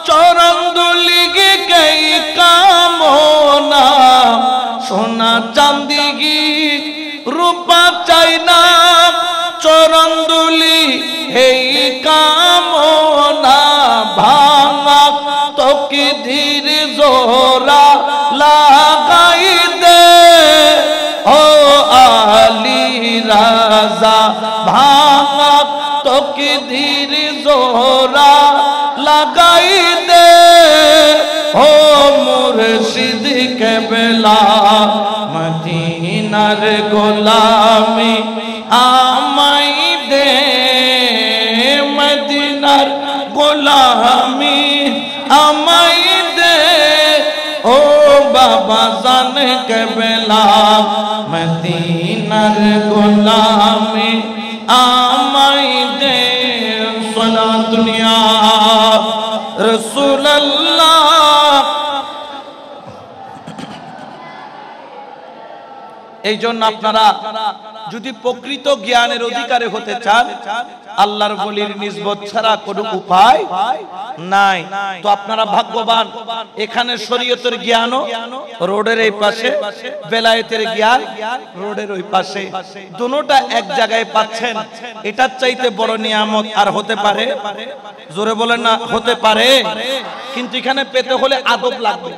চরণ দুলি গই কামনা সোনা চাঁদি রূপা চাই না চরণ দুলি হেই কামনা ভাঙা তোকে ধীরে জোরা লাগাই দে ও আলী রাজা ভাঙা তোকে ধীরে জোরা লাগাই দে ও মুর্শিদ কেবলা মদিনার গোলামি আমায় দে মদিনার গোলামি আমায় দে ও বাবা জান কেবলা মদিনার গোলামি আমায় দে সোনা দুনিয়া রাসূলুল্লাহ। এই জন্য আপনারা যদি প্রকৃত জ্ঞানের অধিকারী হতে চান আল্লাহর ওলির নিসবত ছাড়া কোনো উপায় নাই। তো আপনারা ভাগ্যবান, এখানে শরীয়তের জ্ঞানও রোডের এই পাশে, বেলায়েতের জ্ঞান রোডের ওই পাশে, দুটোটা এক জায়গায় পাচ্ছেন। এটার চাইতে বড় নিয়ামত আর হতে পারে? জোরে বলেন না, হতে পারে। কিন্তু এখানে পেতে হলে আদব লাগবে।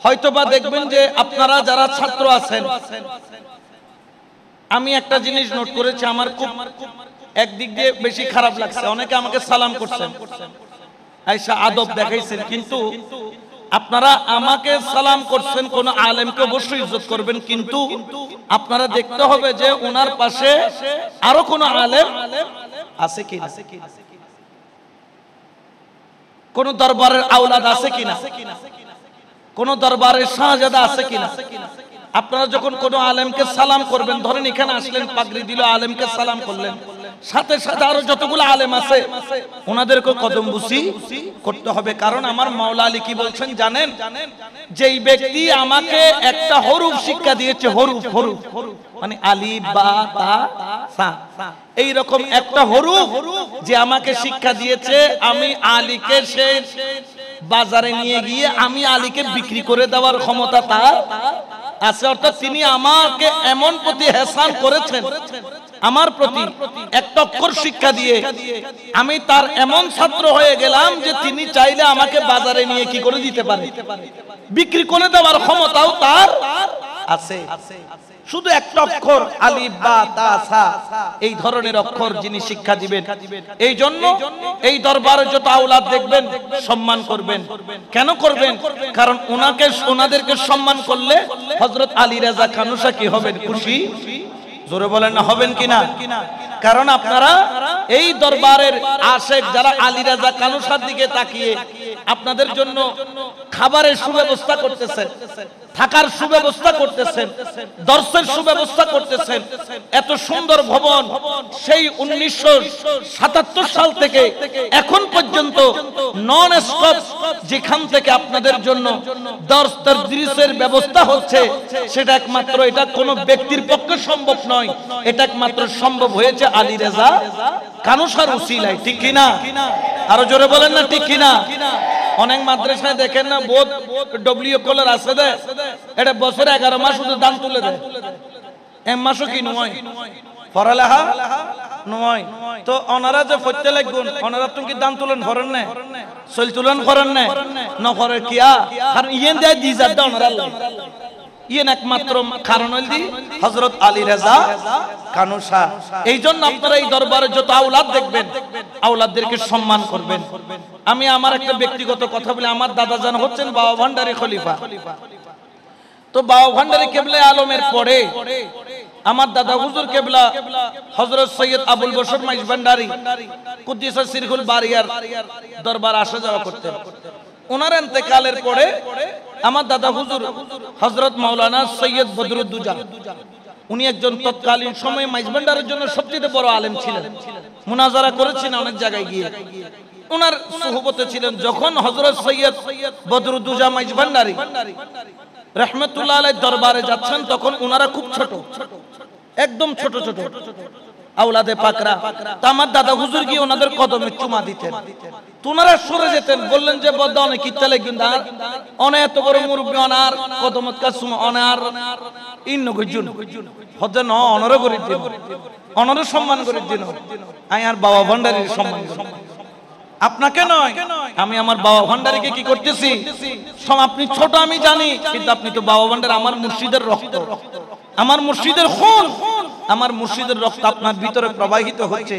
হয়তোবা দেখবেন যে আপনারা যারা ছাত্র আছেন, আমি একটা জিনিস নোট করেছি, আমার খুব একদিক দিয়ে বেশি খারাপ লাগছে। অনেকে আমাকে সালাম করছেন, আয়েশা আদব দেখাইছেন, কিন্তু আপনারা আমাকে সালাম করছেন, কোন আলেমকে অবশ্যই ইজ্জত করবেন, কিন্তু আপনারা দেখতে হবে যে ওনার পাশে আরো কোন আলেম আছে কিনা, কোন দরবারের আওলাদ আছে কিনা, কোন দরবারের শাহজাদা আছে কিনা। আপনারা যখন কোন আলেমকে সালাম করবেন, ধরেন এখানে আসলেন, পাগড়ি দিল, আলেমকে সালাম করলেন, সাথে সাথে আরো যতগুলো আলেম আছে ওনাদেরকে কদম বুসি করতে হবে। কারণ আমার মাওলা আলী কি বলছেন জানেন? যেই ব্যক্তি আমাকে একটা হরফ শিক্ষা দিয়েছে, হরফ হরফ মানে আলিফ বা তা সা, এই রকম একটা হরফ যে আমাকে শিক্ষা দিয়েছে, আমি আলীকে সে বাজারে নিয়ে গিয়ে আমি আলীকে বিক্রি করে দেওয়ার ক্ষমতা তার আছে। অর্থাৎ তিনি আমাকে এমন প্রতি ইহসান করেছেন, আমার প্রতি একটা অক্ষর শিক্ষা দিয়ে আমি তার এমন ছাত্র হয়ে গেলাম যে তিনি চাইলে আমাকে বাজারে নিয়ে কি করে দিতে পারে, বিক্রি করে দেওয়ার ক্ষমতাও তার আছে। শুধু একটা অক্ষর আলিফ বা তা সা, এই ধরনের অক্ষর যিনি শিক্ষা দিবেন। এই জন্য এই দরবারে যত আওলাদ দেখবেন সম্মান করবেন। কেন করবেন? কারণ ওনাদেরকে সম্মান করলে হযরত আলী রাজা কানুসা কি হবেন? খুশি। জোরে বলেন না, হবেন কিনা? কারণ আপনারা এই দরবারের আশেক যারা আলী রাজা কানুসার দিকে তাকিয়ে আপনাদের জন্য খাবারের সুব্যবস্থা করতেছেন, থাকার সুব্যবস্থা করতেছেন, দর্শের সুব্যবস্থা করতেছেন, এত সুন্দর ভবন সেই 1977 সাল থেকে এখন পর্যন্ত নন স্টপ যেখান থেকে আপনাদের জন্য দর্শ তাদরিসের ব্যবস্থা হচ্ছে, সেটা একমাত্র এটা কোনো ব্যক্তির পক্ষে সম্ভব নয়, এটা একমাত্র সম্ভব হয়েছে আলী রাজা কানুসার উসিলায়। ঠিক কিনা? আরো জোরে বলেন না, ঠিক কিনা? অনেক মাদ্রাসায় দেখেন না, বোধ ডব্লিউ কলার আছে দে, এটা বছরে 11 মাস শুধু দান তুলে দেয়, এক মাসও কি নয় পড়ালেখা নয়। তো ওনারা যে ফতে লাগুন, ওনারা তুমি দান তুলেন করেন না, সল তুলেন করেন না, ন করে কিয়া, কারণ ইয়েন দেয় 2000 ওনারা ইয়েন একমাত্র কারণ হইল হযরত আলী রেজা কানুসা। এই জন্য আপনারা এই দরবারে যত আওলাদ দেখবেন, আওলাদদেরকে সম্মান করবেন। আমি আমার একটা ব্যক্তিগত কথা বলি, আমার দাদা জান হচ্ছেন বাবা ভান্ডারী খলিফা। তো বাবা ভান্ডারী কেবলা আলমের পরে আমার দাদা হুজুর কেবলা হযরত সৈয়দ আবুল বশর মাইজ ভান্ডারী কুদ্দিসা সিরহুল বারিয়ার দরবার আসা যাওয়া করতেন। ওনার ইন্তেকালের পরে আমার দাদা হুজুর হযরত মাওলানা সৈয়দ বদরুদ্দোজা, উনি একজন তৎকালীন সময়ে মাইজ ভান্ডারের জন্য সবচেয়ে বড় আলেম ছিলেন। মুনাজারা করেছেন অনেক জায়গায় গিয়ে, ওনার সুহবতে ছিলেন। যখন হযরত সৈয়দ বদরুদ্দোজা মাইজ ভান্ডারী রাহমাতুল্লাহ আলাইহির দরবারে যাচ্ছেন, তখন ওনারা খুব ছোট, একদম ছোট ছোট আওলাদে পাকরা। তো আমার দাদা হুজুর গিয়ে ওনাদের কদমে চুমা দিতেন। তো ওনারা সরে যেতেন, বললেন যে বদ্দা অনেক কিতালে কিন্তু অনেক এত বড় মুরব্বী অনার কদমত কা চুমা অনার ইন্ন গজুন হতে ন অনরে করে দিন, অনরে সম্মান করে দিন। আমি আর বাবা ভান্ডারীর সম্মান করি, আপনাকে নয়। আমি আমার বাবা ভান্ডারীকে কি করতেছি, আপনি ছোট আমি জানি, কিন্তু আপনি তো বাবা ভান্ডারী, আমার মুর্শিদের রক্ত, আমার মুর্শিদের খুন, আমার মুর্শিদের রক্ত আপনার ভিতরে প্রবাহিত হচ্ছে।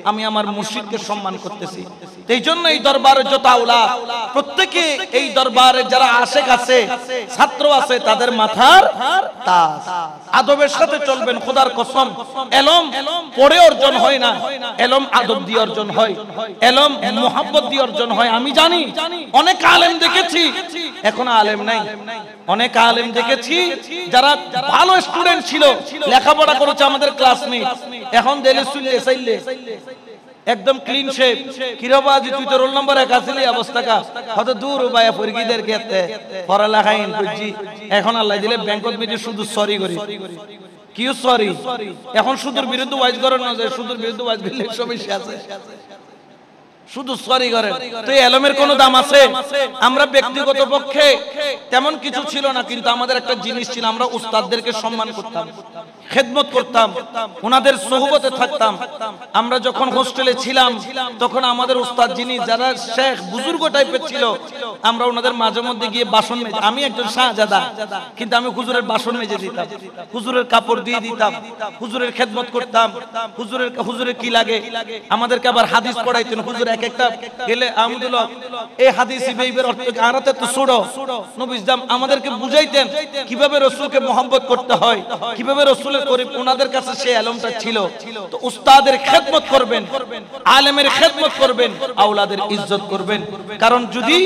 আমি আমার মুর্শিদকে সম্মান করতেছি। এই জন্য এই দরবারে যত আওলাদ, প্রত্যেকে এই দরবারে যারা আশেক আছে, ছাত্র আছে, তাদের মাথার তাজ। আদবের সাথে চলবেন, খোদার কসম। এলম পড়ে অর্জন হয় না, এলম আদব দিয়ে অর্জন হয়, এলম মুহাব্বত দিয়ে অর্জন হয়। আমি জানি অনেক আলেম দেখেছি এখনো আলেম নাই, অনেক আলেম দেখেছি যারা ভালো স্টুডেন্ট ছিল, লেখাপড়া করেছে, আমাদের ক্লাসমেট, এখন দেলে শুনলে চাইলে একদম ক্লিন শেপ। কিরবাজি তুই তো রোল নম্বর 1 আসলি অবস্থা কা কত দূর বায়া ফরগিদের গেতে পড়ালেখাইন বুঝি। এখন আল্লাহ দিলে ব্যাংকত মিটে শুধু সরি করি, কিউ সরি। এখন সুদের বিরুদ্ধে ওয়াজ করেন না, যে সুদের বিরুদ্ধে ওয়াজ করলে সমস্যা আছে, শুধু সরি করেন। তো এই এলমের কোনো দাম আছে? আমরা ব্যক্তিগত পক্ষে তেমন কিছু ছিল না, কিন্তু আমাদের একটা জিনিস ছিল, আমরা উস্তাদদেরকে সম্মান করতাম, খেদমত করতাম, ওনাদের সোহবতে থাকতাম। আমরা যখন হোস্টেলে ছিলাম তখন আমাদের উস্তাদ যিনি, যারা শেখ বুজুর্গ টাইপের ছিল, আমরা ওনাদের মাঝে মধ্যে গিয়ে বাসন মেজে, আমি একজন শাহজাদা কিন্তু আমি হুজুরের বাসন মেজে দিতাম, হুজুরের কাপড় দিয়ে দিতাম, হুজুরের খেদমত করতাম। হুজুরের কি লাগে, আমাদেরকে আবার হাদিস পড়াইতেন হুজুর। এক একটা গেলে আলহামদুলিল্লাহ এই হাদিস ইবের অর্থ আরাতে তো ছোড়ো নবী জাম আমাদেরকে বুঝাইতেন কিভাবে রাসূলকে মহব্বত করতে হয়, কিভাবে রাসূলের করিব। ওনাদের কাছে সেই ইলমটা ছিল। তো উস্তাদের খেদমত করবেন, আলেমের খেদমত করবেন, আওলাদের ইজ্জত করবেন। কারণ যদি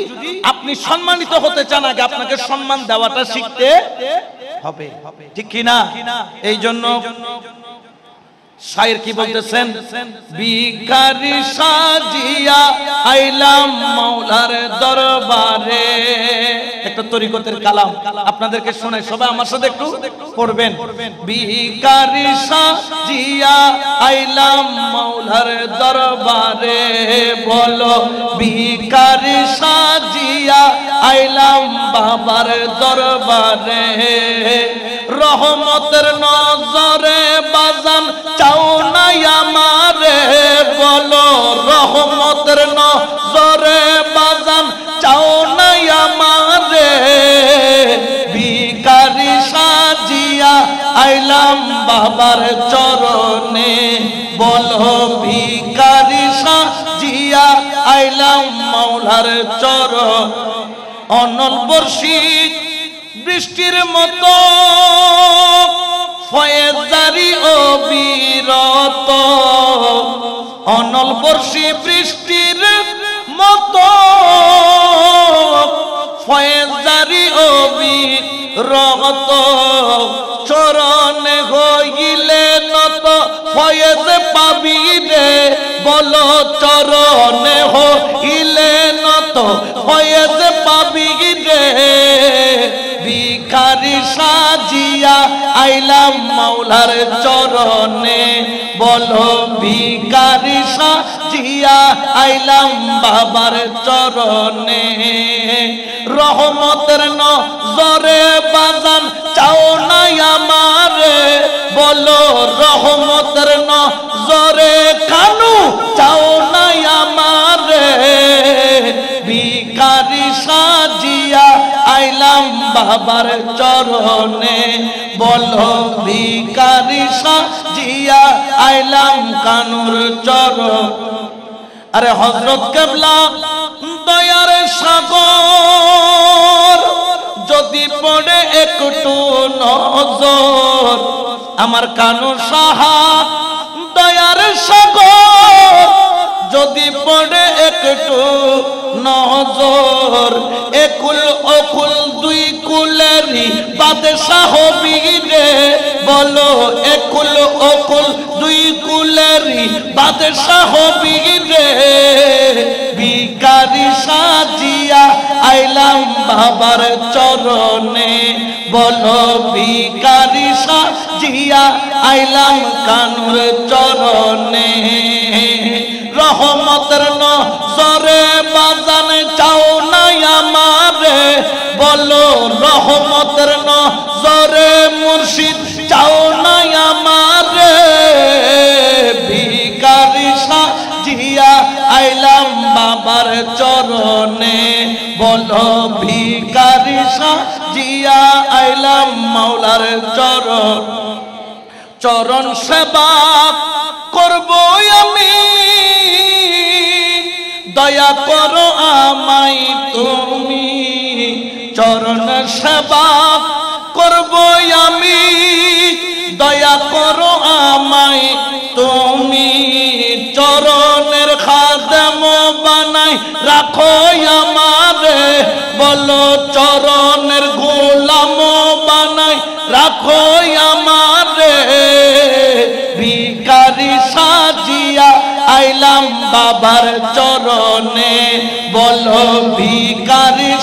আপনি সম্মানিত হতে চান, আগে আপনাকে সম্মান দেওয়াটা শিখতে হবে, ঠিক কি না? এই জন্য শায়ের কি বলতেছেন, ভিখারি সাজিয়া আইলাম মাওলার দরবারে। একটা তরিকতের কালাম আপনাদেরকে শোনাই, সবাই আমার সাথে একটু পড়বেন। ভিখারি সাজিয়া আইলাম মাওলার দরবারে, বলো ভিখারি সাজিয়া আইলাম বাবার দরবারে। রহমতের নজরে বাজান চাও নাই আমারে, বলো রহমতের নজরে বাজান চাও নাই আমারে। ভিখারি সাজিয়া আইলাম বাবার চরণে, বলো ভিখারি সাজিয়া আইলাম মাওলার চরণ। অনল বর্ষী বৃষ্টির মতো ফয়েজ জারি অবিরত, অনল বর্ষী বৃষ্টির মতো ফয়েজ জারি অবিরত। চরণে হইলে নত ফয়েজ পাবি রে, বলো চরণে হইলে নত ফয়েজ পাবি রে। ভিখারি সাজিয়া আইলাম মাওলার চরণে, বলো ভিখারি সাজিয়া আইলাম বাবার চরণে। রহমতের নজরে বাজান চাও নাই আমারে, বলো রহমতের নজরে কানু চাও নাই আমারে। ভিখারি সাজিয়া আইলাম বাবার চরণে বলো ভিখারি সাজিয়া আইলাম কানুর চরণ। আরে হযরত কেবলা দয়ার সাগর যদি পড়ে একটু নজর, আমার কানু সাহা দয়ার সাগর যদি পড়ে একটু নজর, একুল অকুল দুই কুলেরই বাদশাহ বীরে বলো একুল অকুল দুই কুলেরই বাদশাহ বীরে ভিখারি সাজিয়া আইলাম বাবার চরণে বলো ভিখারি সাজিয়া আইলাম কানুর চরণে। রহমতের নজরে বাজান চাও না আমারে বলো রহমতের নজরে মুর্শিদ চাও না আমারে ভিখারি সাজিয়া আইলাম বাবার চরণে বলো ভিখারি সাজিয়া আইলাম মাওলার চরণ। চরণ সেবা করব আমি দয়া করো আমায় তুমি, চরণ সেবা করব আমি দয়া করো আমায় তুমি, চরণের খাদেম বানাই রাখো আমারে বলো চরণের গোলাম বানাই রাখো আমারে ভিখারি সাজিয়া আইলাম বাবার চরণে বলো ভিখারি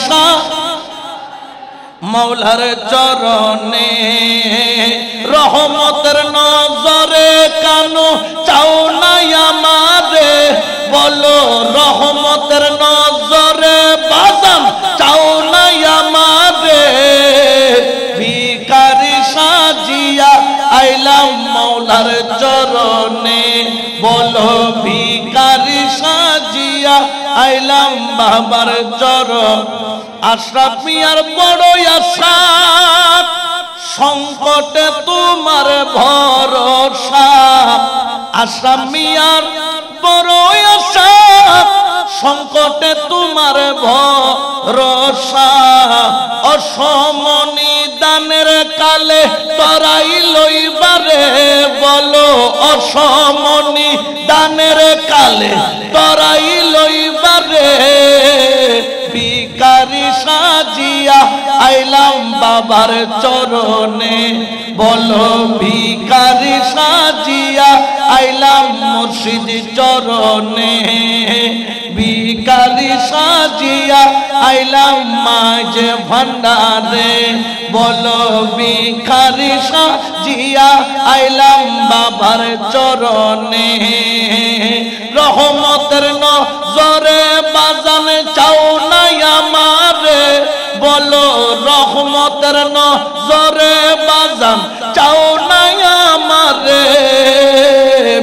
মাওলার চরণে। রহমতের নজরে কানু চাও না আমারে বলো রহমতের নজরে বাজান চাও না আমারে ভিখারি সাজিয়া আইলাম মাওলার চরণে বলো ভিখারি সাজিয়া আইলাম বাবার চরণ। আশরাফ মিয়ার বড় আশা সংকটে তোমার ভরসা, আশরাফ মিয়ার বড় আশা সংকটে তোমার ভরসা, অসমনি দানের কালে তরাই লইবারে বলো অসমনি দানের কালে তরাই লইবারে ভিখারি সাজিয়া আইলাম বাবার চরণে বলো ভিখারি সাজিয়া আইলাম মুর্শিদ চরণে ভিখারি সাজিয়া আইলাম মাঝ ভান্ডারে বলো ভিখারি সাজিয়া আইলাম বাবার চরণে। রহমতের নজরে বাজান চাও না আমারে বলো রহমতের নজরে বাজান চাও না আমারে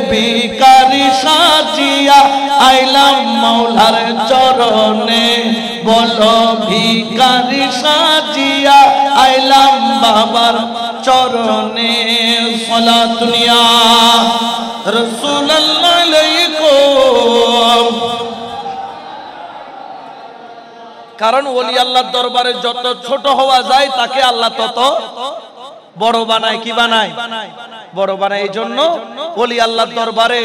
ভিখারি সাজিয়া আইলাম মাওলার চরণে বলো ভিখারি সাজিয়া আইলাম বাবার চরণে। সালাতুন ইয়া রাসূলুল্লাহ আলাইকুম। কারণ ওলি আল্লাহর দরবারে যত ছোট হওয়া যায় তাকে আল্লাহ তত বড় বানায়। কি বানায়? বড় বানায়। এই জন্য ওলি আল্লাহর দরবারে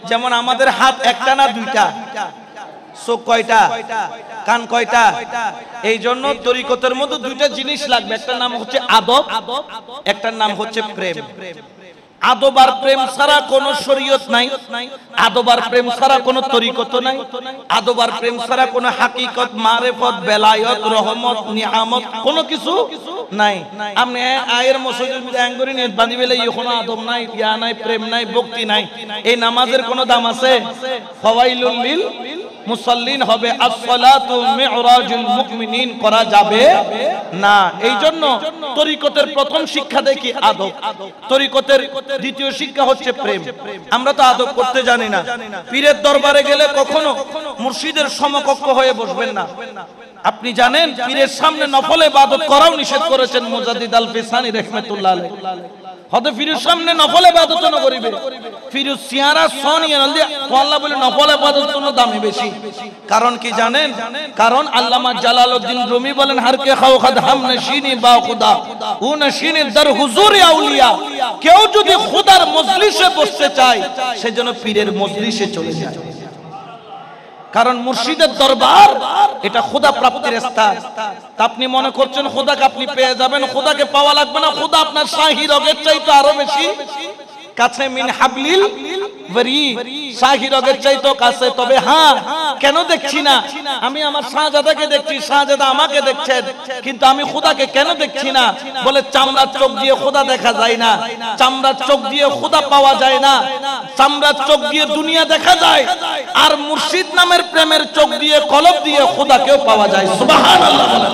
যেমন আমাদের হাত একটা না দুইটা, চোখ কয়টা, কান কয়টা, এই জন্য তরিকতের মধ্যে দুইটা জিনিস লাগবে, একটার নাম হচ্ছে আদব, একটার নাম হচ্ছে প্রেম। আদব আর প্রেম ছাড়া কোনো শরীয়ত নাই, আদব আর প্রেম ছাড়া কোনো তরিকত নাই, আদব আর প্রেম ছাড়া কোনো হাকিকত মারেফত বেলায়ত রহমত নিয়ামত কোনো কিছু নাই। আপনি আয়ের মসজিদের মধ্যে আঙ্গুরি নিয়ে বাঁধি বেলে কোনো আদব নাই, ইয়া নাই, প্রেম নাই, ভক্তি নাই, এই নামাজের কোনো দাম আছে? ফাওয়াইলুল লিল মুসাল্লিন হবে, আসসালাতু মি'রাজুল মুমিনিন করা যাবে না। এই জন্য তরিকতের প্রথম শিক্ষা দেখি আদব, তরিকতের দ্বিতীয় শিক্ষা হচ্ছে প্রেম। আমরা তো আদব করতে জানি না। পীরের দরবারে গেলে কখনো মুর্শিদের সমকক্ষ হয়ে বসবেন না। আপনি জানেন পীরের সামনে নফল ইবাদত করাও নিষেধ করেছেন মুজাদ্দিদ আল ফিসানি রাহমাতুল্লাহ আলাইহি। হতে পীরের সামনে নফল ইবাদত না করিবে, ফিরুজ সিয়ারা সোনিয়া নলদি তো আল্লাহ বলে নফল ইবাদত জন্য দামে বেশি। কারণ কি জানেন? কারণ আল্লামা জালালউদ্দিন রুমি বলেন হার কে খাও খাদ হাম নশিনি বা খুদা ও নশিনি দর হুজুর আউলিয়া। কেউ যদি খোদার মজলিসে বসতে চায় সেজন্য পীরের মজলিসে চলে যায়। কারণ মুর্শিদের দরবার এটা খোদা প্রাপ্তির স্থান। আপনি মনে করছেন খোদাকে আপনি পেয়ে যাবেন, খোদাকে পাওয়া লাগবে না। খোদা আপনার শাহী রগের চাইতে আরো বেশি কাছে, মিন হাবলিল ওয়ারিদ, শাহী রগের চাইতে কাছে। তবে হ্যাঁ, কেন দেখছি না? আমি আমার শাহজাদাকে দেখছি, শাহজাদা আমাকে দেখছেন, কিন্তু আমি খোদাকে কেন দেখছি না? বলে চামড়ার চোখ দিয়ে খোদা দেখা যায় না, চামড়ার চোখ দিয়ে খোদা পাওয়া যায় না, চামড়ার চোখ দিয়ে দুনিয়া দেখা যায়, আর মুর্শিদ নামের প্রেমের চোখ দিয়ে কলব দিয়ে খোদাকেও পাওয়া যায়। সুবহানাল্লাহ বলেন।